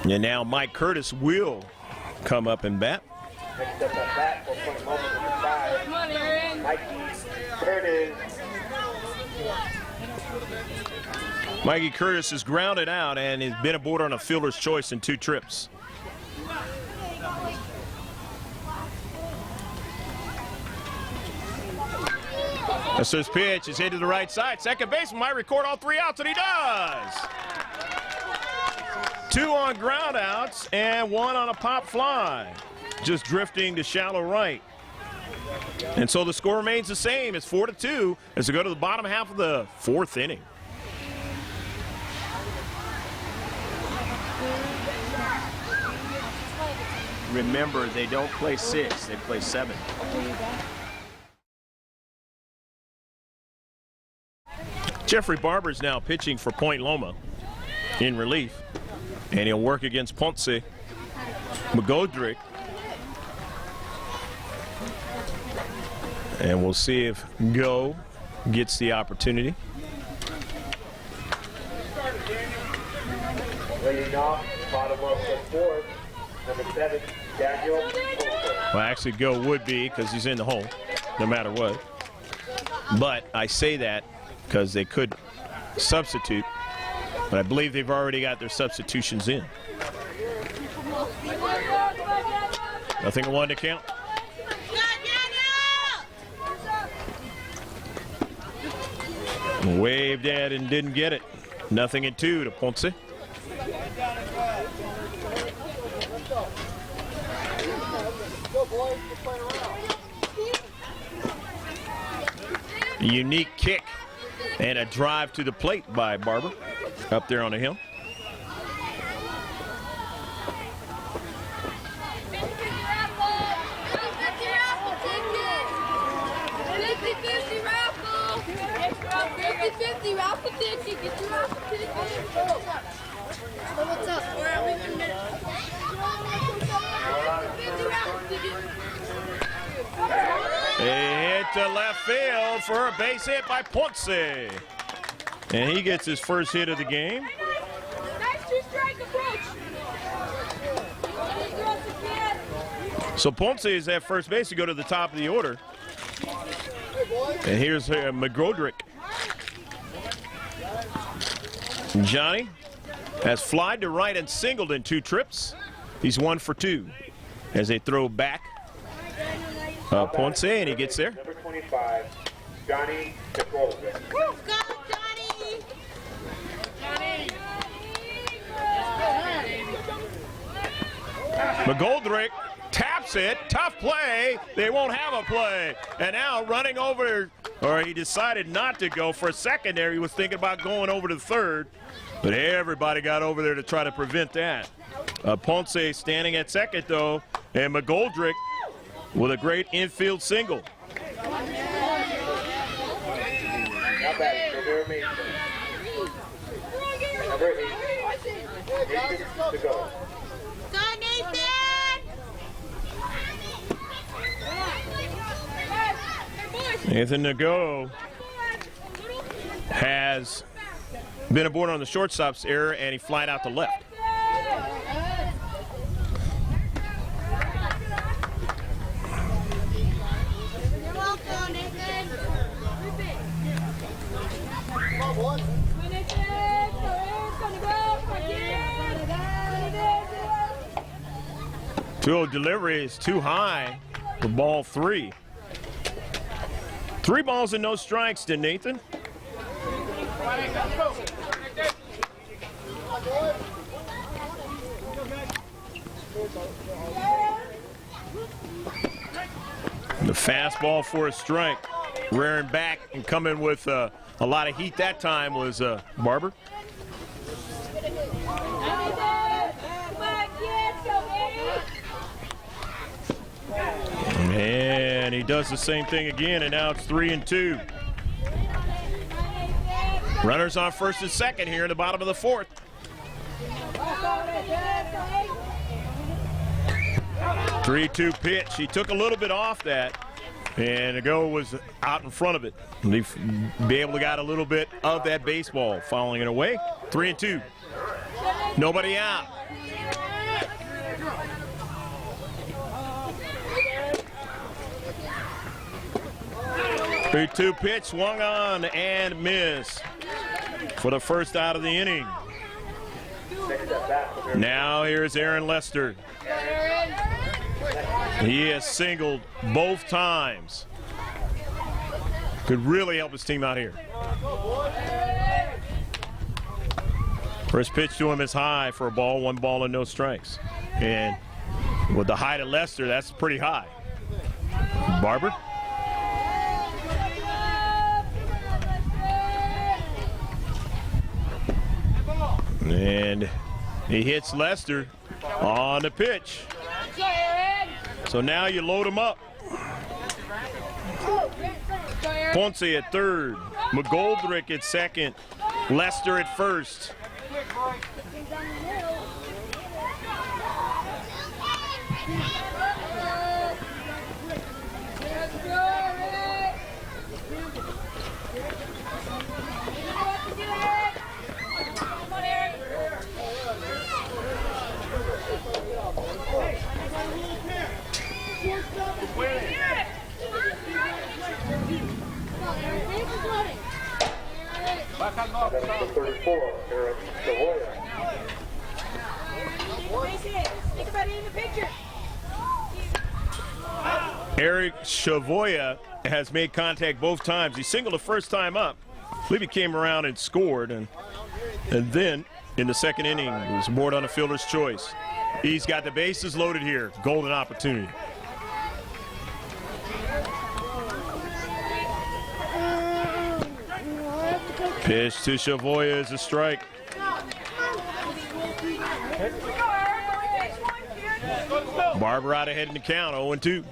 And now Mike Curtis will come up and bat. Next up at bat for Point Loma, number 5, Come on, Aaron. Mikey Curtis. Mikey Curtis is grounded out and has been aboard on a fielder's choice in 2 trips. That's his pitch. He's hit to the right side. Second baseman might record all 3 outs, and he does. 2 on ground outs and 1 on a pop fly. Just drifting to shallow right. And so the score remains the same. It's 4-2 as we go to the bottom half of the 4th inning. Remember, they don't play 6, they play 7. Jeffrey Barber's now pitching for Point Loma in relief, and he'll work against Ponce McGoldrick. And we'll see if Go gets the opportunity. Leading off, bottom of the 4th, number 7, Daniel. Well, actually, Go would be because he's in the hole, no matter what. But I say that because they could substitute, but I believe they've already got their substitutions in. Nothing to 1 to count. Waved at and didn't get it. Nothing in 2 to Ponce. A unique kick and a drive to the plate by Barber up there on the hill. What's up? Where are we going to A hit to left field for a base hit by Ponce. And he gets his first hit of the game. Nice 2-strike approach. So Ponce is at first base to go to the top of the order. And here's McGoldrick. Johnny has flied to right and singled in 2 trips. He's 1 for 2 as they throw back Ponce, and he gets there. Number 25, Johnny McGoldrick. Go, Johnny! McGoldrick taps it, tough play. They won't have a play. And now running over, or he decided not to go for a second there. He was thinking about going over to the third, but everybody got over there to try to prevent that. Ponce standing at second though, and McGoldrick with a great infield single. Now batting for Mira Mesa. Number 8, Nathan to go. Go, Nathan! Nathan Nago has been aboard on the shortstop's error, and he flied out to left. You're welcome, Nathan. Two-0 delivery is too high for ball 3. 3 balls and no strikes to Nathan. The fastball for a strike. Rearing back and coming with a lot of heat that time was Barber. And he does the same thing again, and now it's 3-2. Runners on first and second here in the bottom of the 4th. 3-2 pitch. He took a little bit off that, and the go was out in front of it. He be able to get a little bit of that baseball, fouling it away. 3-2. Nobody out. 3-2 pitch, swung on and missed for the first out of the inning. Now here's Aaron Lester. He has singled both times. Could really help his team out here. First pitch to him is high for a ball, 1 ball and no strikes. And with the height of Lester, that's pretty high. Barber. And he hits Lester on the pitch. So now you load him up. Ponce at third, McGoldrick at second, Lester at first. Number 34, Eric Savoya. Eric Savoya has made contact both times. He singled the first time up. I believe he came around and scored, and then in the second inning, he was aboard on a fielder's choice. He's got the bases loaded here. Golden opportunity. Pitch to Savoya is a strike. Barber out ahead in the count, 0-2.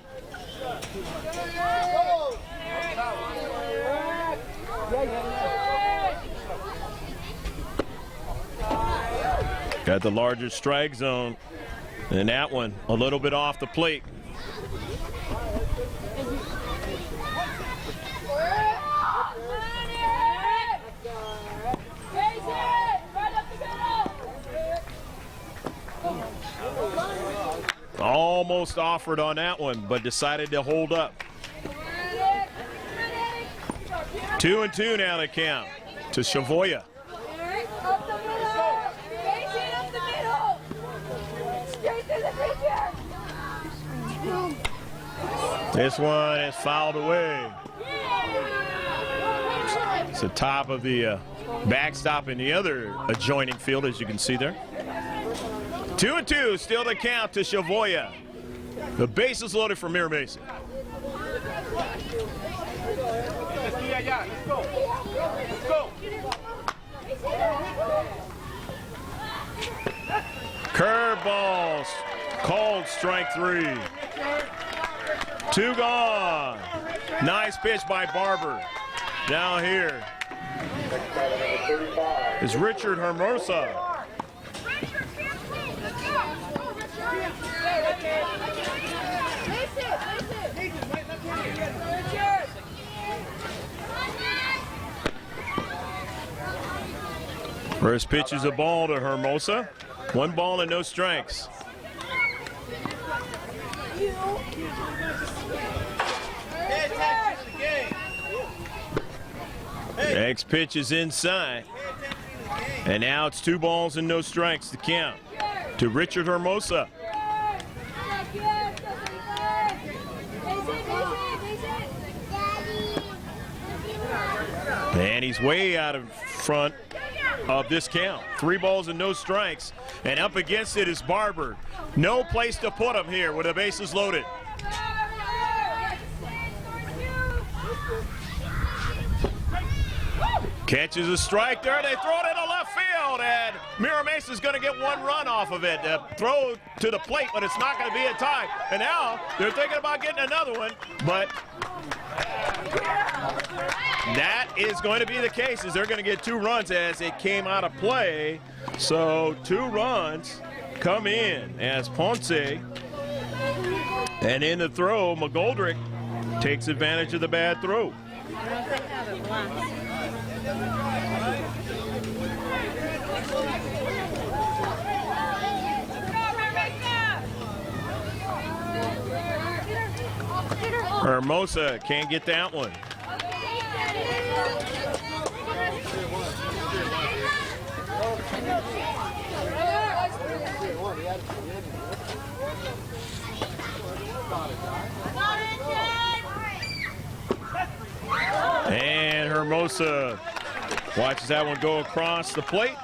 Got the larger strike zone, and that one a little bit off the plate. Almost offered on that one, but decided to hold up. 2-2 now the count to Savoya. This one is fouled away. It's the top of the backstop in the other adjoining field, as you can see there. 2-2, still the count to Savoya. The base is loaded for Mira Mesa. Curveballs, called strike 3. 2 gone. Nice pitch by Barber. Now here is Richard Hermosa. First pitch is a ball to Hermosa. 1 ball and no strikes. Next pitch is inside. And now it's 2 balls and no strikes to count to Richard Hermosa. And he's way out in front of this count. 3 balls and no strikes. And up against it is Barber. No place to put him here with the bases loaded. Catches a strike there. They throw it into left field, and Mira Mesa is going to get 1 run off of it. Throw to the plate, but it's not going to be a tie. And now they're thinking about getting another one, but that is going to be the case, as they're going to get 2 runs as it came out of play. So 2 runs come in as Ponce, and in the throw, McGoldrick takes advantage of the bad throw. Hermosa can't get that one. And Hermosa watches that one go across the plate.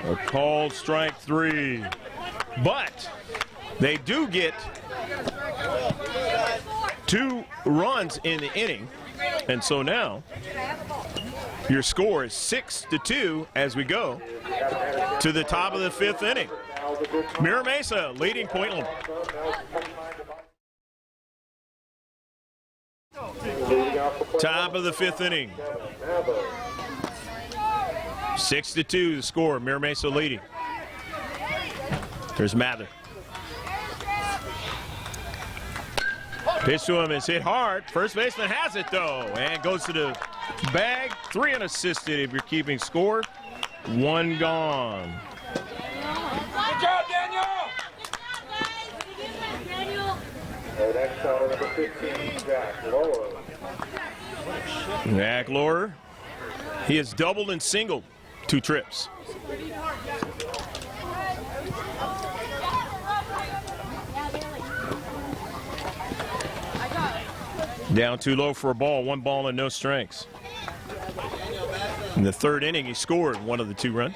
A called strike 3. But they do get 2 runs in the inning. And so now your score is 6-2 as we go to the top of the 5th inning. Mira Mesa leading Point Loma. Top of the 5th inning. 6-2 the score. Mira Mesa leading. There's Mather. Pitch to him is hit hard. First baseman has it though, and goes to the bag. 3 unassisted if you're keeping score. 1 gone. Good job, Daniel! Next out, number 15, Jack Lower. Jack Lower. He has doubled and singled 2 trips. Down too low for a ball. 1 ball and no strikes. In the 3rd inning, he scored 1 of the 2 runs.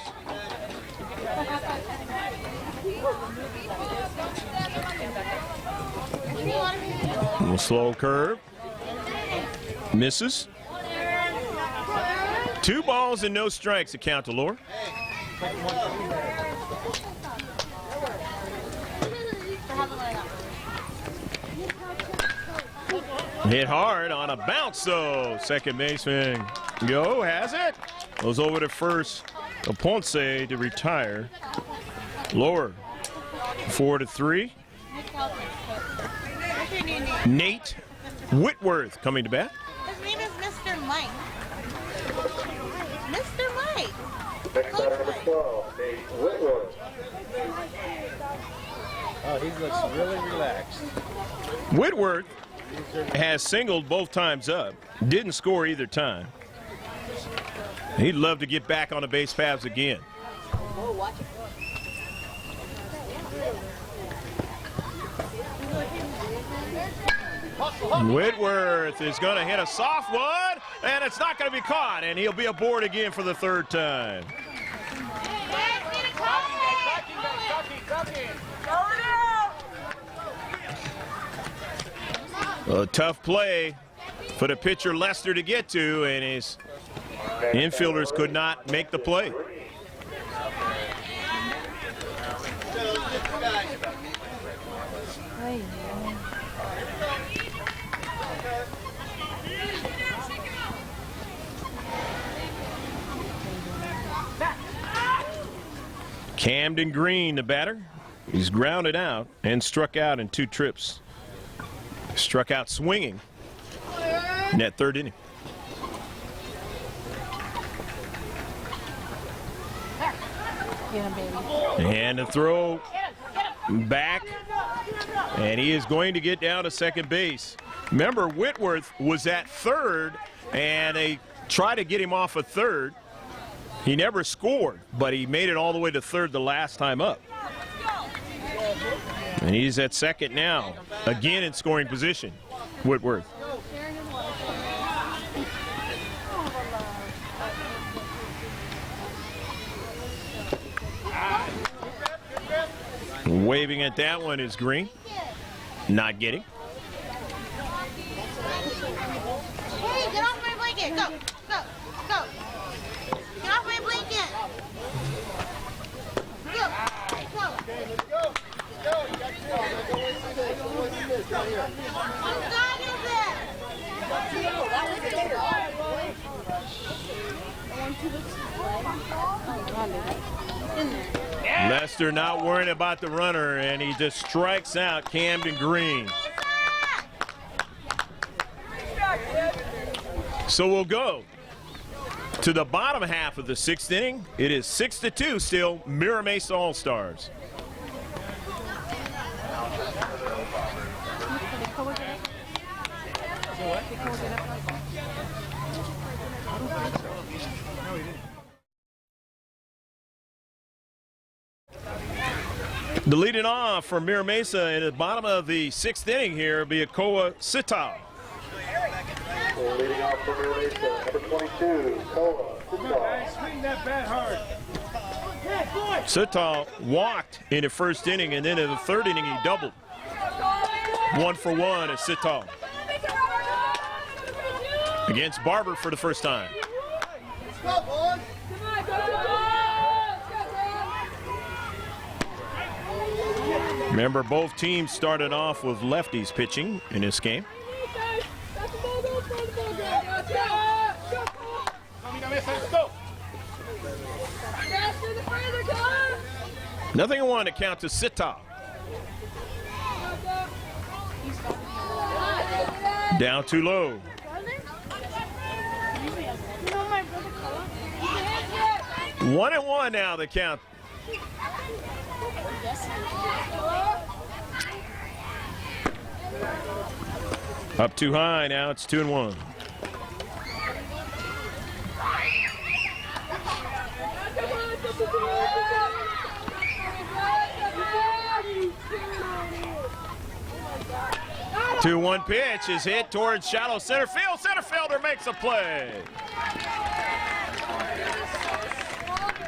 A little slow curve. Misses. 2 balls and no strikes to count to Lower. Hit hard on a bounce though. Second baseman Go has it. Goes over to first. Ponce to retire. Lower 4-3. Nate Whitworth coming to bat. His name is Mr. Mike. Mr. Mike. Next batter, number 12, Nate Whitworth. Oh, he looks really relaxed. Whitworth has singled both times up. Didn't score either time. He'd love to get back on the base paths again. Whitworth is going to hit a soft one, and it's not going to be caught, and he'll be aboard again for the 3rd time. A tough play for the pitcher Lester to get to, and his infielders could not make the play. Camden Green, the batter. He's grounded out and struck out in 2 trips. Struck out swinging in that 3rd inning. And the throw back, and he is going to get down to second base. Remember, Whitworth was at third, and a try to get him off a third. He never scored, but he made it all the way to third the last time up. And he's at second now, again in scoring position, Whitworth. Waving at that one is Green. Not getting. Hey, get off my blanket. Go, go, go. Get off my blanket. Go, go. I'm done with it. Lester not worrying about the runner, and he just strikes out Camden Green. So we'll go to the bottom half of the sixth inning. It is 6-2 still, Mira Mesa All-Stars. The leading off for Mira Mesa in the bottom of the sixth inning here will be Akoa Sitao. Leading off for Mira Mesa, number 22, Koa Sitao. Swing that bat hard. Sitao walked in the first inning, and then in the third inning he doubled. 1 for 1 at Sitao. Against Barber for the first time. Remember, both teams started off with lefties pitching in this game. Nothing in one to count to Sitao. Down too low. 1-1 now the count. Up too high, now it's 2-1. Two 2-1 pitch is hit towards shallow center field. Center fielder makes a play.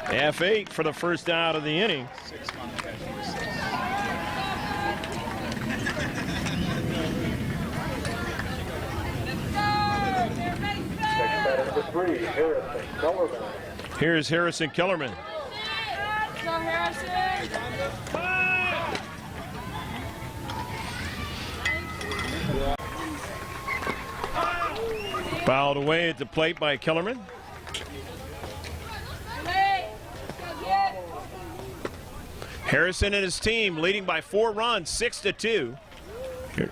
F8 for the first out of the inning. Number 3, Harrison Kellerman. Here's Harrison Kellerman. Go, Harrison. Fouled away at the plate by Kellerman. Harrison and his team leading by 4 runs, 6-2. Here.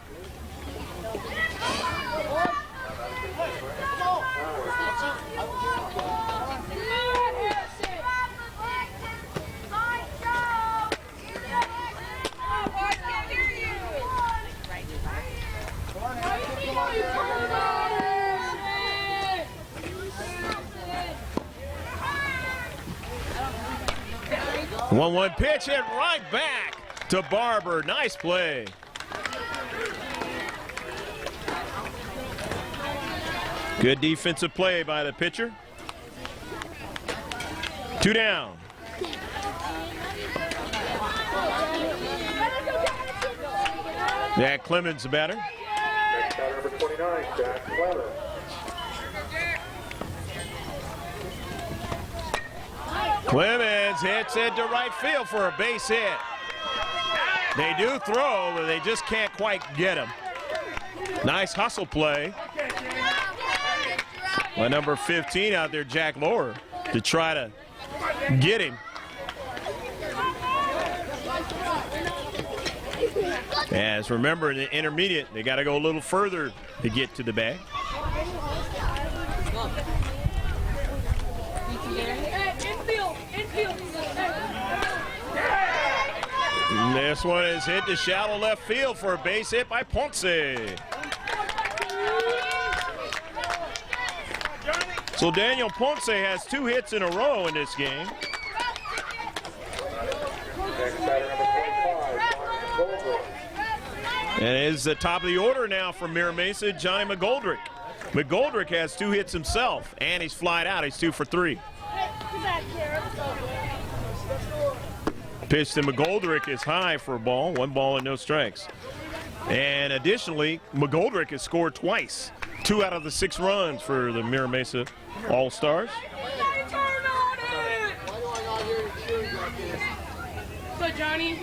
One pitch hit right back to Barber. Nice play. Good defensive play by the pitcher. 2 down. Jack Clemens the batter. Next batter, number 29, Jack Clemens. Clemens hits it to right field for a base hit. They do throw, but they just can't quite get him. Nice hustle play by number 15 out there, Jack Lower, to try to get him. As remember, in the intermediate, they got to go a little further to get to the bag. This one is hit to shallow left field for a base hit by Ponce. So Daniel Ponce has 2 hits in a row in this game. Next batter, number 25, Johnny McGoldrick. And it is the top of the order now for Mira Mesa, Johnny McGoldrick. McGoldrick has 2 hits himself, and he's flied out. He's 2 for 3. Pitch to McGoldrick is high for a ball, 1 ball and no strikes. And additionally, McGoldrick has scored twice, 2 out of the 6 runs for the Mira Mesa All-Stars. So Johnny.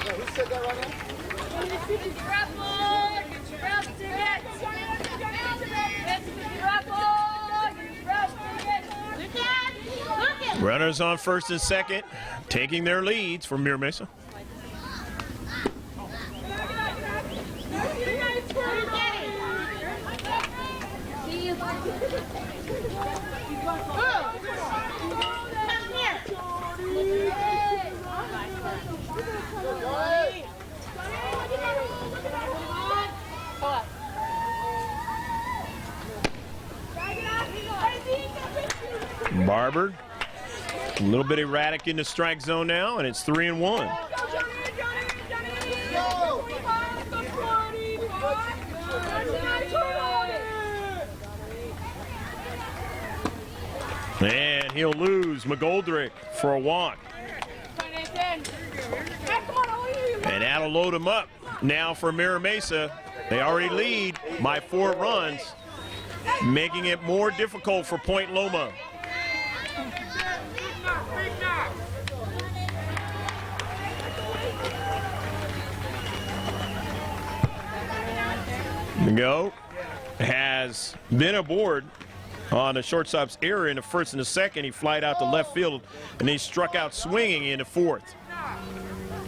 Who said that right now? Runners on first and second, taking their leads from Mira Mesa. Barber, a little bit erratic in the strike zone now, and it's 3-1. And he'll lose McGoldrick for a walk. And that'll load him up now for Mira Mesa. They already lead by 4 runs, making it more difficult for Point Loma. Go has been aboard on the shortstop's error in the first and the second. He flied out to left field, and he struck out swinging in the 4th.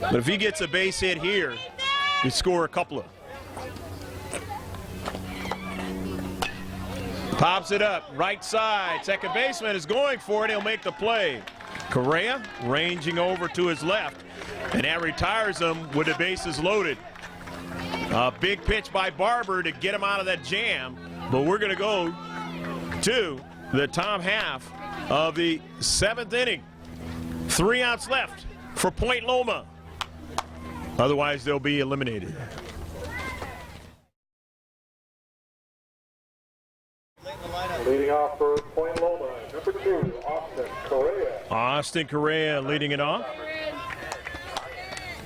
But if he gets a base hit here, he score a couple of. Pops it up, right side. Second baseman is going for it. He'll make the play. Correa ranging over to his left, and that retires him with the bases loaded. A big pitch by Barber to get him out of that jam, but we're going to go to the top half of the 7th inning. 3 outs left for Point Loma. Otherwise, they'll be eliminated. Leading off for Point Loma, number 2, Austin Correa. Austin Correa leading it off.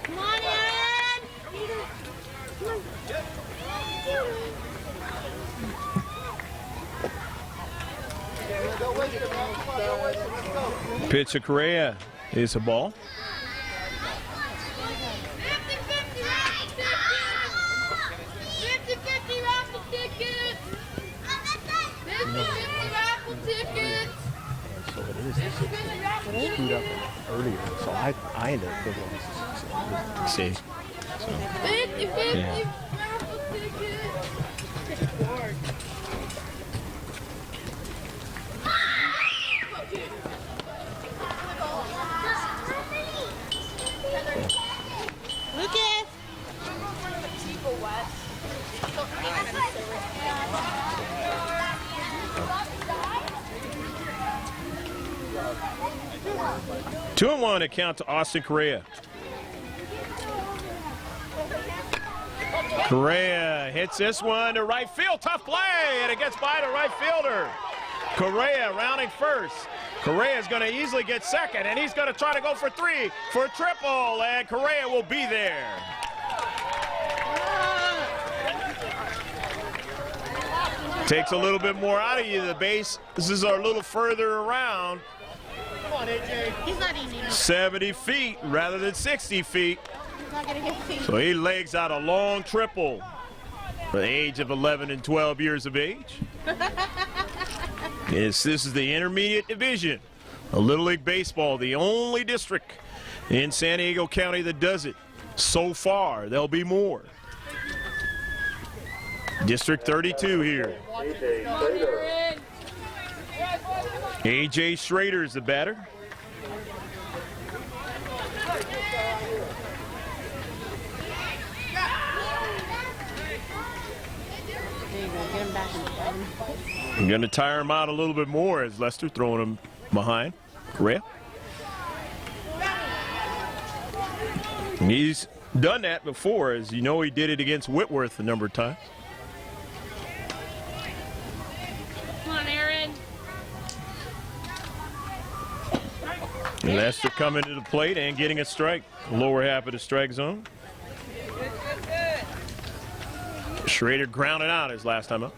Come on, Aaron! Pitch to Correa is a ball. Screwed up earlier, so I ended up thinking this is See. Yeah. Lucas! 2-1 to count to Austin Correa. Correa hits this one to right field. Tough play, and it gets by the right fielder. Correa rounding first. Correa is going to easily get second, and he's going to try to go for 3 for a triple, and Correa will be there. Takes a little bit more out of you. The base, this is a little further around. Come on, AJ. He's not easy. 70 feet rather than 60 feet. He's not going to get feet. So he legs out a long triple for the age of 11 and 12 years of age. This is the intermediate division of Little League Baseball, the only district in San Diego County that does it. So far, there'll be more. District 32 here. A.J. Schrader is the batter. get him back in the game. I'm going to tire him out a little bit more as Lester throwing him behind. Correa. And he's done that before, as you know he did it against Whitworth a number of times. Come on, Aaron. And Lester coming to the plate and getting a strike. Lower half of the strike zone. Schrader grounded out his last time up.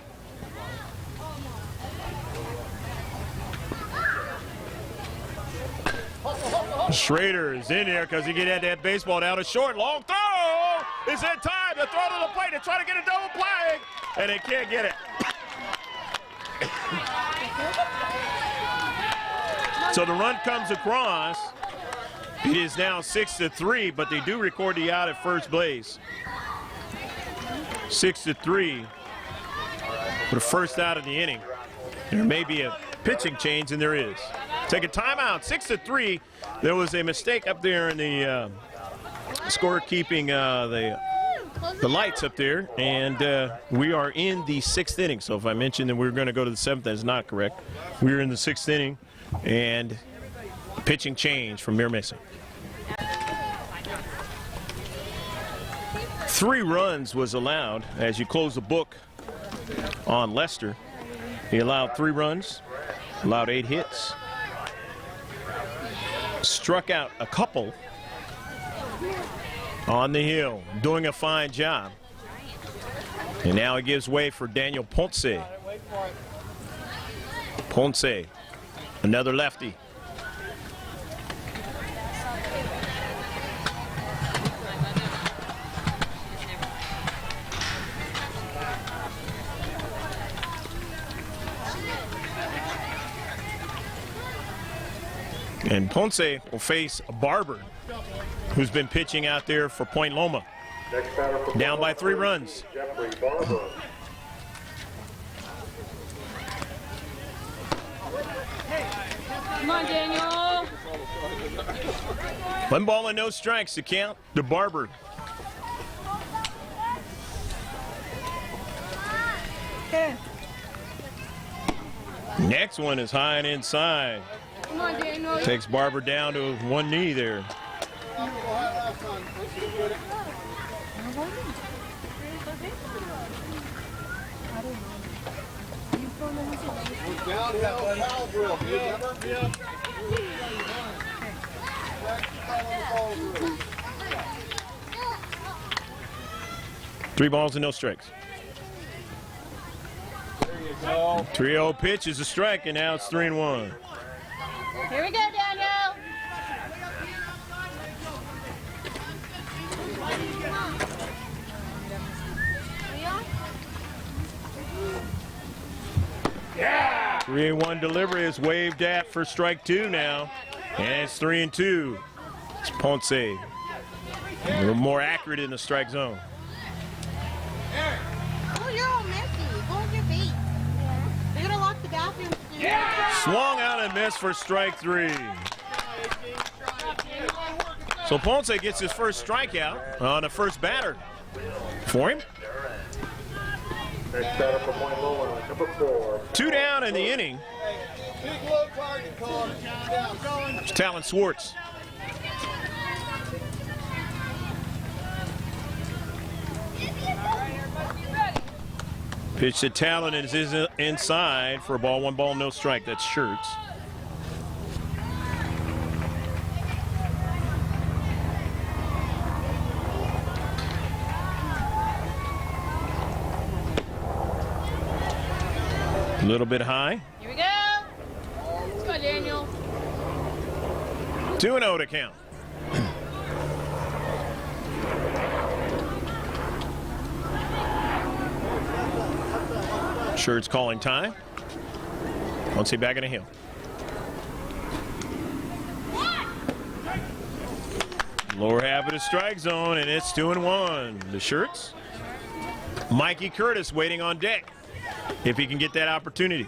Schrader is in there because he can get that baseball down to short. Long throw is in time to throw to the plate and try to get a double play, and they can't get it. So the run comes across. It is now 6-3, but they do record the out at first base. 6-3 for the first out of the inning. There may be a pitching change, and there is. Take a timeout. 6-3. There was a mistake up there in the scorekeeping, the lights up there, and we are in the 6th inning. So if I mentioned that we were going to go to the 7th, that is not correct. We are in the 6th inning, and pitching change from Mira Mesa. 3 runs was allowed as you close the book on Lester. He allowed 3 runs, allowed 8 hits, struck out a couple on the hill, doing a fine job. And now he gives way for Daniel Ponce. Ponce, another lefty. And Ponce will face Barber, who's been pitching out there for Point Loma. Down by 3 runs. Come on, Daniel. 1 ball and no strikes to count to Barber. Next one is high and inside. Come on, Daniel. Takes Barber down to 1 knee there. Three balls and no strikes. 3-0 pitch is a strike, and now it's 3-1. Here we go, Daniel. Yeah! 3-1 delivery is waved at for strike 2 now, and it's 3-2. It's Ponce. A little more accurate in the strike zone. Oh, you're all messy. Go on your feet. They're gonna lock the bathroom soon. Swung out and missed for strike 3. So Ponce gets his first strikeout on the first batter for him. Next batter for Point Loma, number 4. 2 down in the inning. It's Talon Swartz. Pitch to Talon is inside for a ball, 1 ball, no strike. That's Schertz. A little bit high. Here we go. Let's go, Daniel. 2-0 to count. Schertz calling time. Ponce back in the hill. Lower half of the strike zone, and it's 2-1. The Schertz. Mikey Curtis waiting on deck if he can get that opportunity.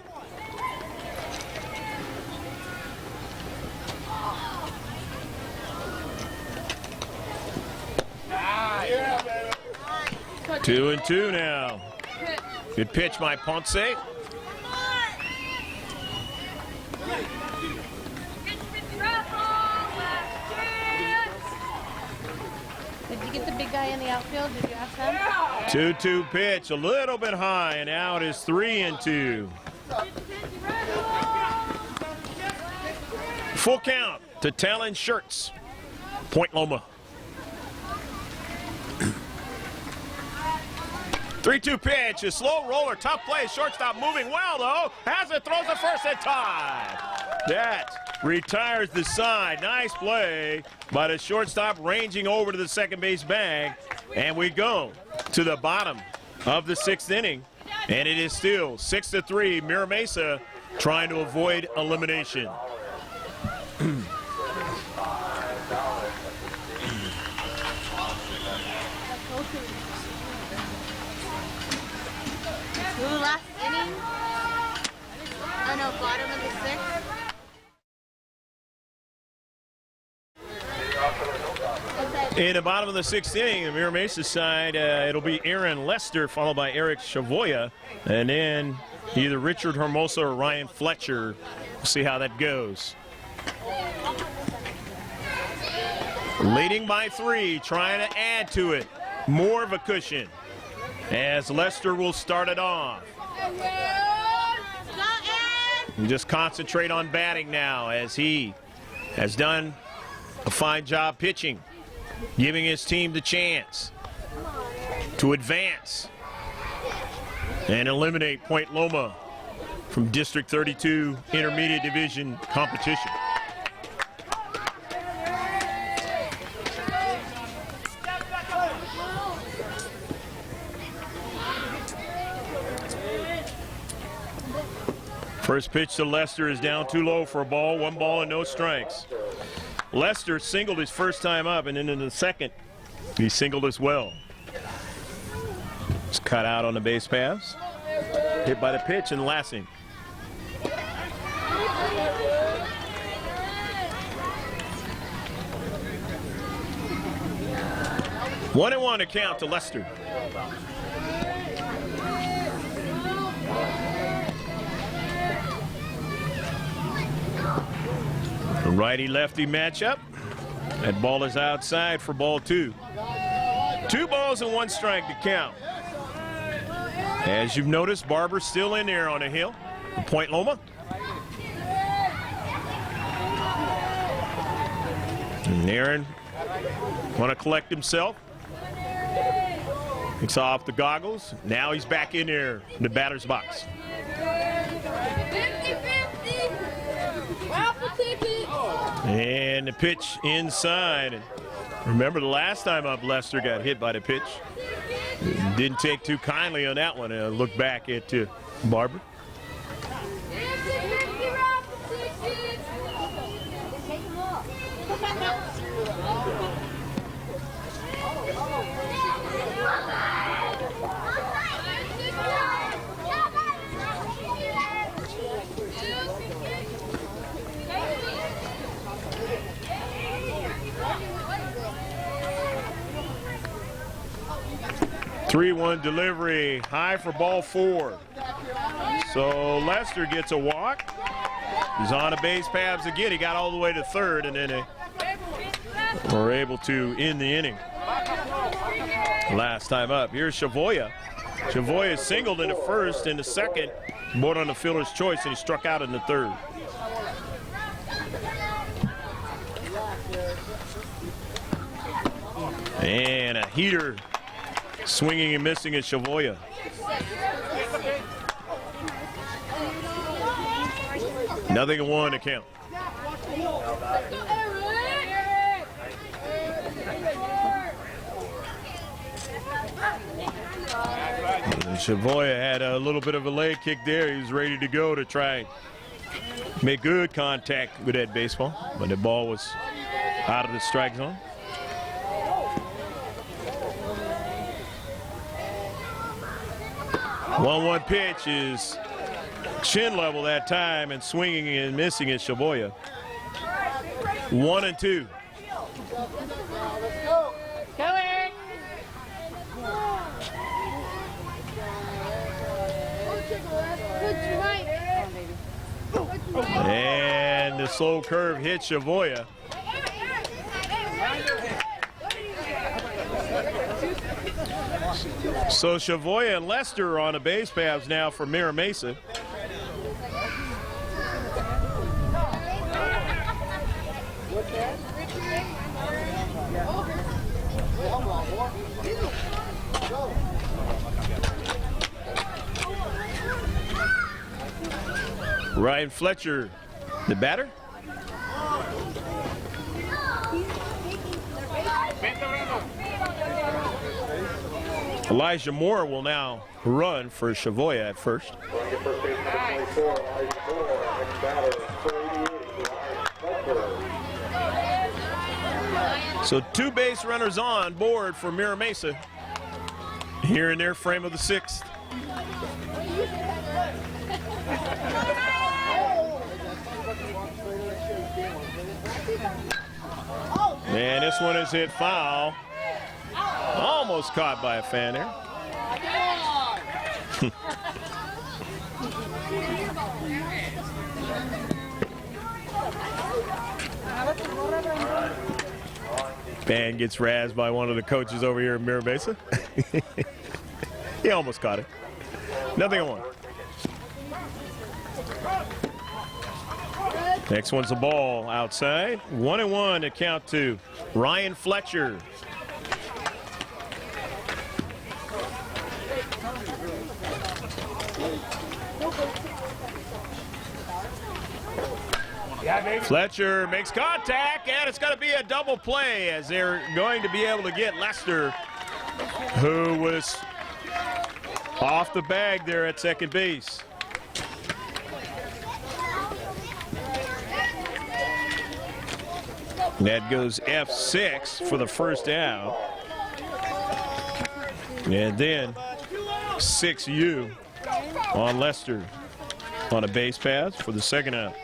Go, 2-2 now. Good pitch by Ponce. Did you get the big guy in the outfield? Did you ask them? 2-2 pitch, a little bit high, and out is 3-2. Full count to Talon Shirts. Point Loma. 3-2 pitch, a slow roller, tough play, shortstop moving well though, has it, throws it first and tied. That retires the side. Nice play by the shortstop, ranging over to the second base bag, and we go to the bottom of the 6th inning, and it is still 6-3, Mira Mesa trying to avoid elimination. Last inning. Oh no, bottom of the 6th. In the bottom of the 6th inning, the Mira Mesa side, it'll be Aaron Lester, followed by Eric Chavoya, and then either Richard Hermosa or Ryan Fletcher. We'll see how that goes. Leading by 3, trying to add to it. More of a cushion, as Lester will start it off. And just concentrate on batting now, as he has done a fine job pitching, giving his team the chance to advance and eliminate Point Loma from District 32 Intermediate Division competition. First pitch to Lester is down too low for a ball. 1 ball and no strikes. Lester singled his first time up, and then in the second, he singled as well. It's cut out on the base pass. Hit by the pitch and Lassing. One and one to count to Lester. A righty-lefty matchup. That ball is outside for ball 2. 2 balls and 1 strike to count. As you've noticed, Barber's still in there on the hill for Point Loma. And Aaron want to collect himself. Takes off the goggles. Now he's back in there in the batter's box. And the pitch inside. And remember the last time up, Lester got hit by the pitch. Didn't take too kindly on that one. Look back at Barber. Three-one delivery, high for ball 4. So Lester gets a walk. He's on a base paths again. He got all the way to third, and then they were able to end the inning. Last time up, here's Chavoya. Chavoya singled in the first, in the second, both on the fielder's choice, and he struck out in the third. And a heater. Swinging and missing at Chavoya. Nothing in 1 to count. Chavoya had a little bit of a leg kick there. He was ready to go to try and make good contact with that baseball, but the ball was out of the strike zone. 1-1 pitch is chin level that time, and swinging and missing is Chavoya. 1-2. the slow curve hit Shavoya. So Shavoya and Lester on the base paths now for Mira Mesa. Ryan Fletcher, the batter. Elijah Moore will now run for Shavoya at first. So 2 base runners on board for Mira Mesa here in their frame of the 6th. And this one is hit foul. Almost caught by a fan there. Fan gets razzed by one of the coaches over here in Mira Mesa. He almost caught it. Nothing on. Next one's a ball outside. 1-1 to count to Ryan Fletcher. Fletcher makes contact, and it's going to be a double play as they're going to be able to get Lester, who was off the bag there at second base. That goes F6 for the first out. And then 6U on Lester on a base pass for the second out.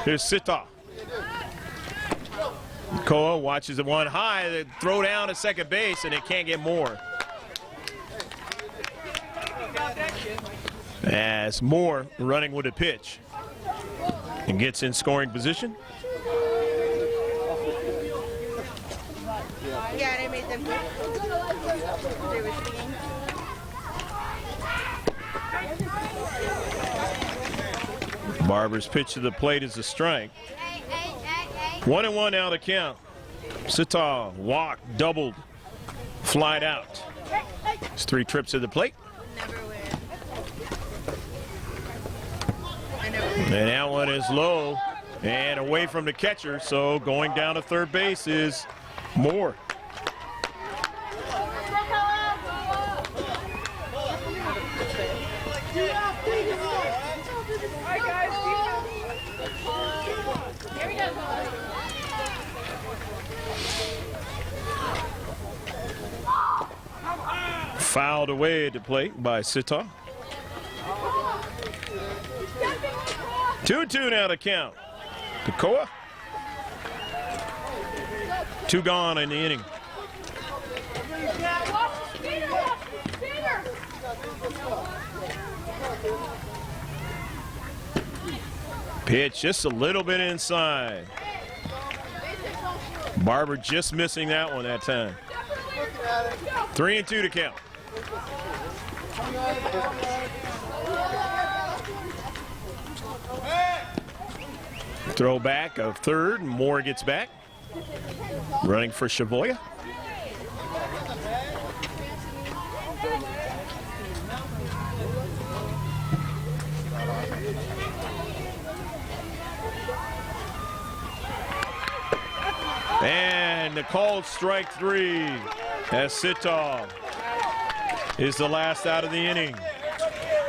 Here's Sita. Koa watches the one high, they throw down at second base, and they can't get more. As Moore running with a pitch and gets in scoring position. Yeah, they made them good. They were singing. Barber's pitch to the plate is a strike. 1-1 now to count. Sita walked, doubled, flied out. It's 3 trips to the plate. And that one is low and away from the catcher, so going down to third base is Moore. Fouled away at the plate by Sita. 2-2 now to count. Koa. 2 gone in the inning. Pitch just a little bit inside. Barber just missing that one that time. 3-2 to count. Throw back of third, Moore gets back. Running for Shavoya. And the called strike 3 as Sita is the last out of the inning.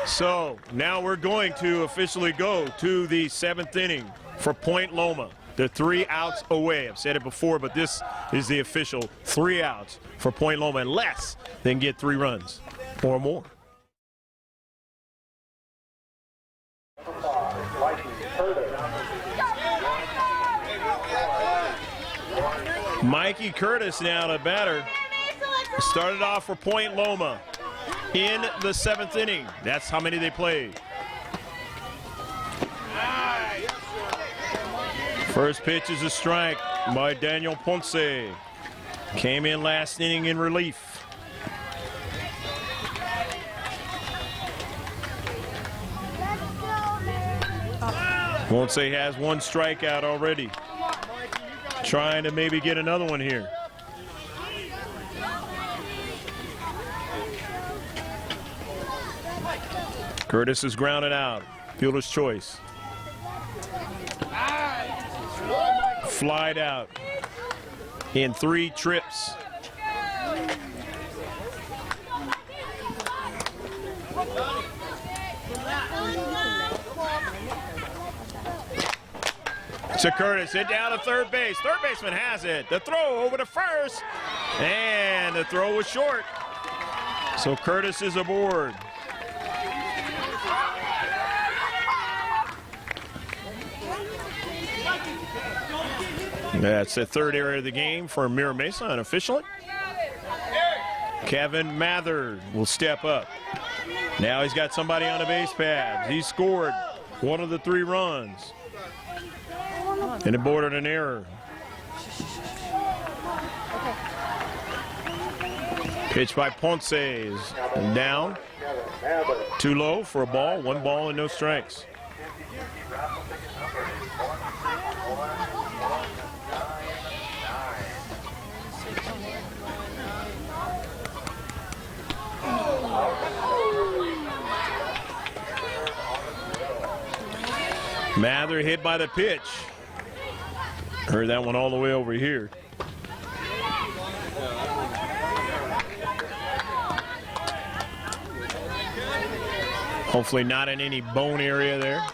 So now we're going to officially go to the 7th inning for Point Loma. They're 3 outs away. I've said it before, but this is the official 3 outs for Point Loma unless they can get 3 runs or more. Mikey Curtis now the batter. Started off for Point Loma in the 7th inning. That's how many they played. First pitch is a strike by Daniel Ponce. Came in last inning in relief. Ponce has one strikeout already. Trying to maybe get another one here. Curtis is grounded out. Fielder's choice. Flied out in 3 trips. To Curtis, hit down to third base. Third baseman has it. The throw over to first, and the throw was short. So Curtis is aboard. That's the third area of the game for Mira Mesa unofficially. Kevin Mather will step up. Now he's got somebody on the base pads. He scored one of the 3 runs. And it bordered an error. Pitch by Ponce is down. Too low for a ball. 1 ball and no strikes. Mather hit by the pitch. Heard that one all the way over here. Hopefully not in any bone area there,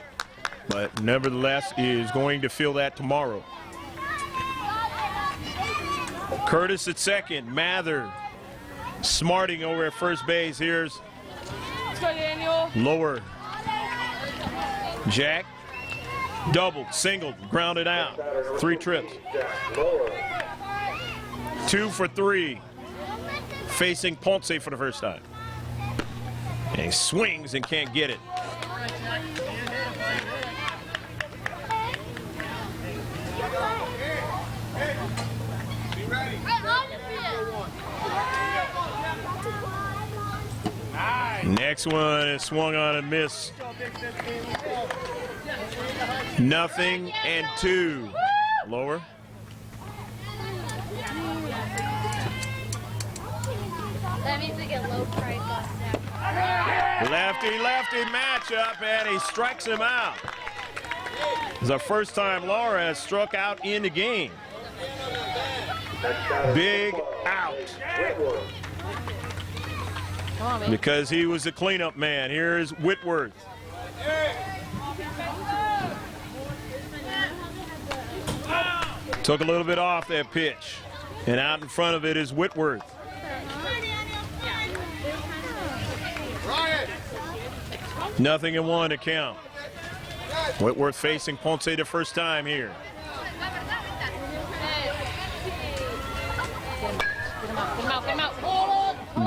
but nevertheless is going to feel that tomorrow. Curtis at second. Mather smarting over at first base. Here's Lower. Jack. Doubled, singled, grounded out. 3 trips. 2 for 3. Facing Ponce for the first time. And he swings and can't get it. Next one is swung on and missed. 0-2. Lower. That means we get low price on that. Lefty matchup, and he strikes him out. It's the first time Laura has struck out in the game. Big out. Because he was the cleanup man. Here's Whitworth. Took a little bit off that pitch. And out in front of it is Whitworth. Nothing in 1 to count. Whitworth facing Ponce the first time here.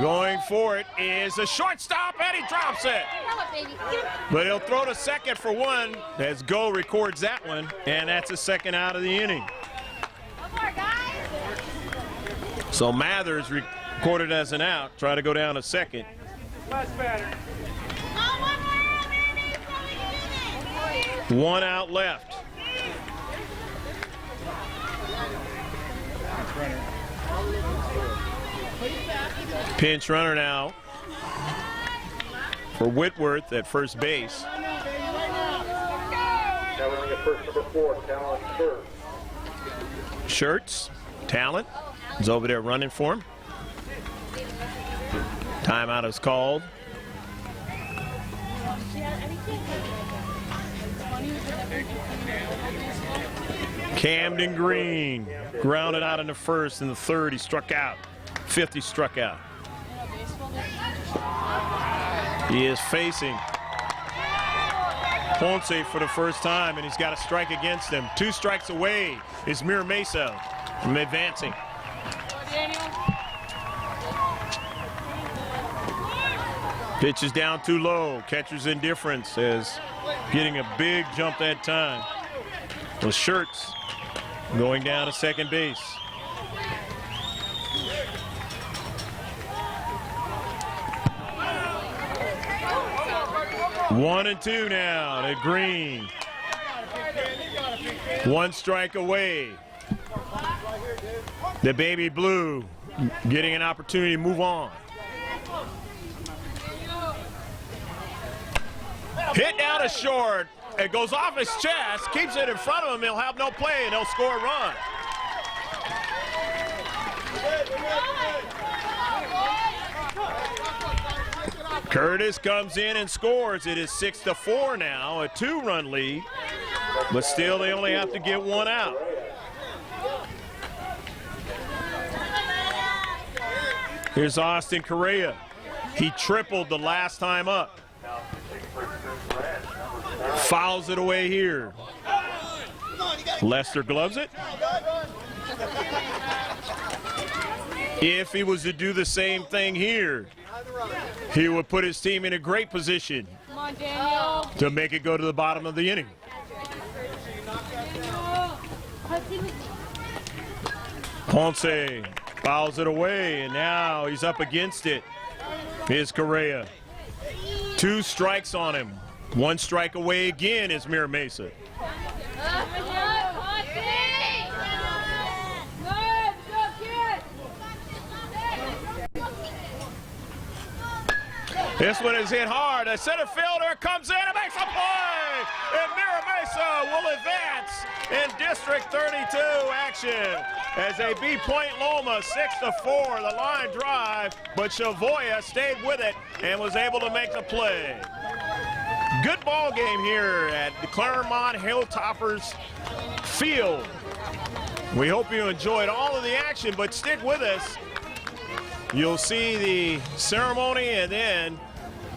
Going for it is a shortstop, and he drops it. But he'll throw to second for 1 as Go records that one, and that's the second out of the inning. So Mathers recorded as an out. Try to go down to second. One out left. Pinch runner now for Whitworth at first base. Now we're going to get first number 4, Talent Shirts. Shirts, Talent is over there running for him. Timeout is called. Camden Green grounded out in the first. In the third, he struck out. 50 struck out. He is facing Ponce for the first time, and he's got a strike against him. 2 strikes away is Mira Mesa from advancing. Pitch is down too low. Catcher's indifference is getting a big jump that time. with Shirts going down to second base. One and two now to Green. One strike away. The baby blue getting an opportunity to move on. Hit down to short. It goes off his chest, keeps it in front of him. He'll have no play, and he'll score a run. Curtis comes in and scores. It is 6-4 now, a 2-run lead. But still, they only have to get one out. Here's Austin Correa. He tripled the last time up. Fouls it away here. Lester gloves it. If he was to do the same thing here, he would put his team in a great position to make it go to the bottom of the inning. Ponce fouls it away, and now he's up against it. Here's Correa. 2 strikes on him. 1 strike away again is Mira Mesa. This one is hit hard. A center fielder comes in and makes a play. And Mira Mesa will advance in District 32 action as they beat Point Loma 6-4. The line drive, but Chavoya stayed with it and was able to make the play. Good ball game here at the Claremont Hilltoppers Field. We hope you enjoyed all of the action, but stick with us. You'll see the ceremony and then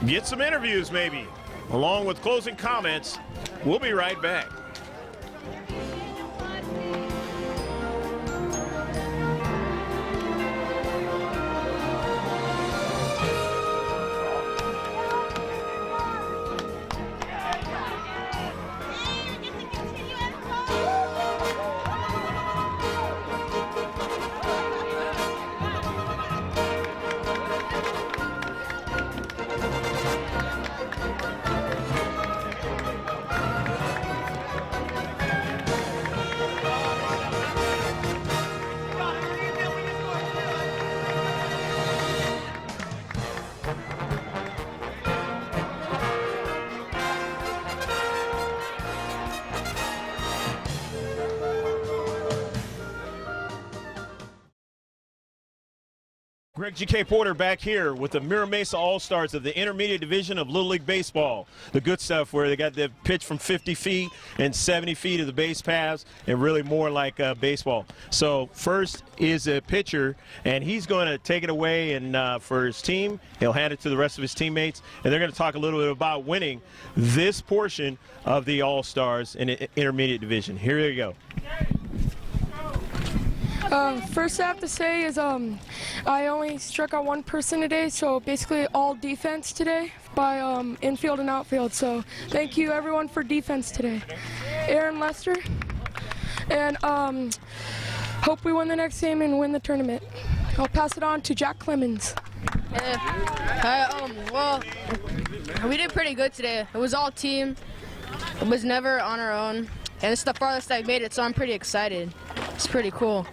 get some interviews maybe, along with closing comments. We'll be right back. Greg G.K. Porter back here with the Mira Mesa All-Stars of the Intermediate Division of Little League Baseball. The good stuff where they got the pitch from 50 feet and 70 feet of the base paths and really more like baseball. So first is a pitcher, and he's going to take it away and for his team. He'll hand it to the rest of his teammates, and they're going to talk a little bit about winning this portion of the All-Stars in the Intermediate Division. Here you go. First I have to say is I only struck out 1 person today, so basically all defense today by infield and outfield. So thank you everyone for defense today. Aaron Lester, and hope we win the next game and win the tournament. I'll pass it on to Jack Clemens. Well, we did pretty good today. It was all team. It was never on our own, and it's the farthest I've made it, so I'm pretty excited. It's pretty cool.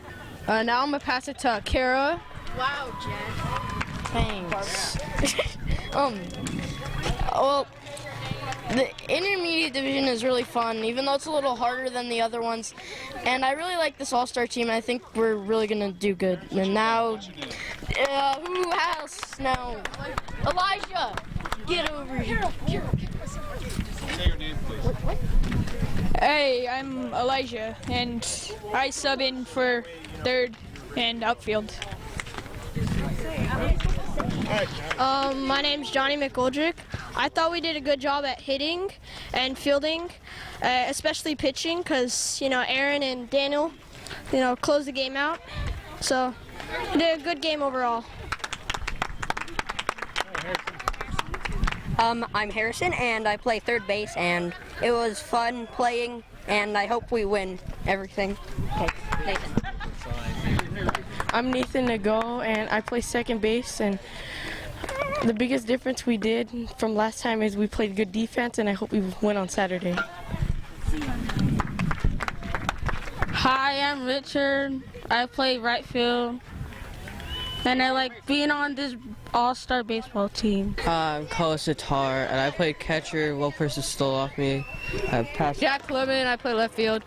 Now I'm going to pass it to Kara. Wow, Jack. Thanks. Well, the intermediate division is really fun, even though it's a little harder than the other ones. And I really like this all-star team, and I think we're really going to do good. And now, who else now? Elijah, get over here. Say your name, please. Hey, I'm Elijah, and I sub in for third and outfield. My name's Johnny McGoldrick. I thought we did a good job at hitting and fielding, especially pitching, because Aaron and Daniel, closed the game out. So we did a good game overall. I'm Harrison, and I play third base, and it was fun playing, and I hope we win everything. Okay, Nathan. I'm Nathan Nago, and I play second base, and the biggest difference we did from last time is we played good defense, and I hope we win on Saturday. Hi, I'm Richard. I play right field, and I like being on this all-star baseball team. I'm Carlos Sitar, and I play catcher. One person stole off me. Jack Clement, I play left field.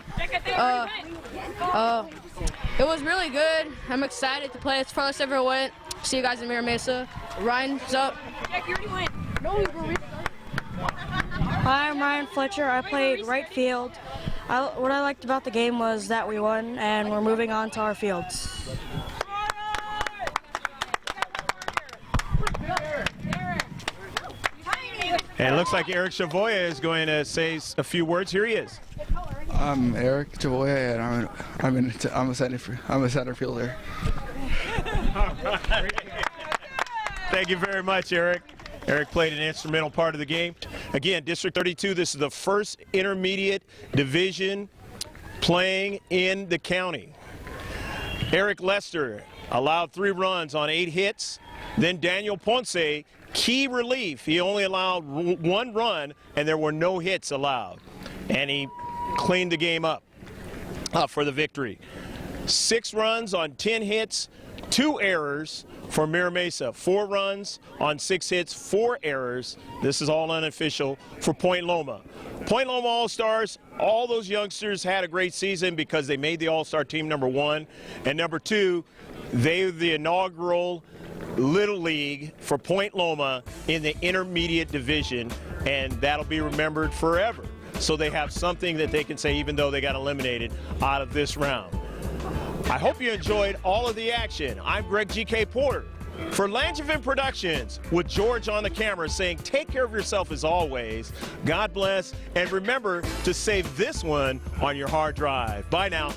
It was really good. I'm excited to play. It's the farthest I ever went. See you guys in Mira Mesa. Ryan's up. Jack, you already went. No, we were Hi, I'm Ryan Fletcher. I played right field. What I liked about the game was that we won, and we're moving on to our fields. And it looks like Eric Chavoya is going to say a few words. Here he is. I'm Eric Chavoya, and I'm a center fielder. Thank you very much, Eric. Eric played an instrumental part of the game. Again, District 32, this is the first intermediate division playing in the county. Eric Lester allowed 3 runs on 8 hits. Then Daniel Ponce, key relief. He only allowed 1 run, and there were no hits allowed. And he cleaned the game up for the victory. 6 runs on 10 hits, 2 errors for Mira Mesa. 4 runs on 6 hits, 4 errors. This is all unofficial for Point Loma. Point Loma All-Stars, all those youngsters had a great season because they made the All-Star team, number 1. And number 2, they were the inaugural Little League for Point Loma in the intermediate division, and that'll be remembered forever. So they have something that they can say even though they got eliminated out of this round. I hope you enjoyed all of the action. I'm Greg G.K. Porter for Langevin Productions with George on the camera saying take care of yourself as always. God bless, and remember to save this one on your hard drive. Bye now.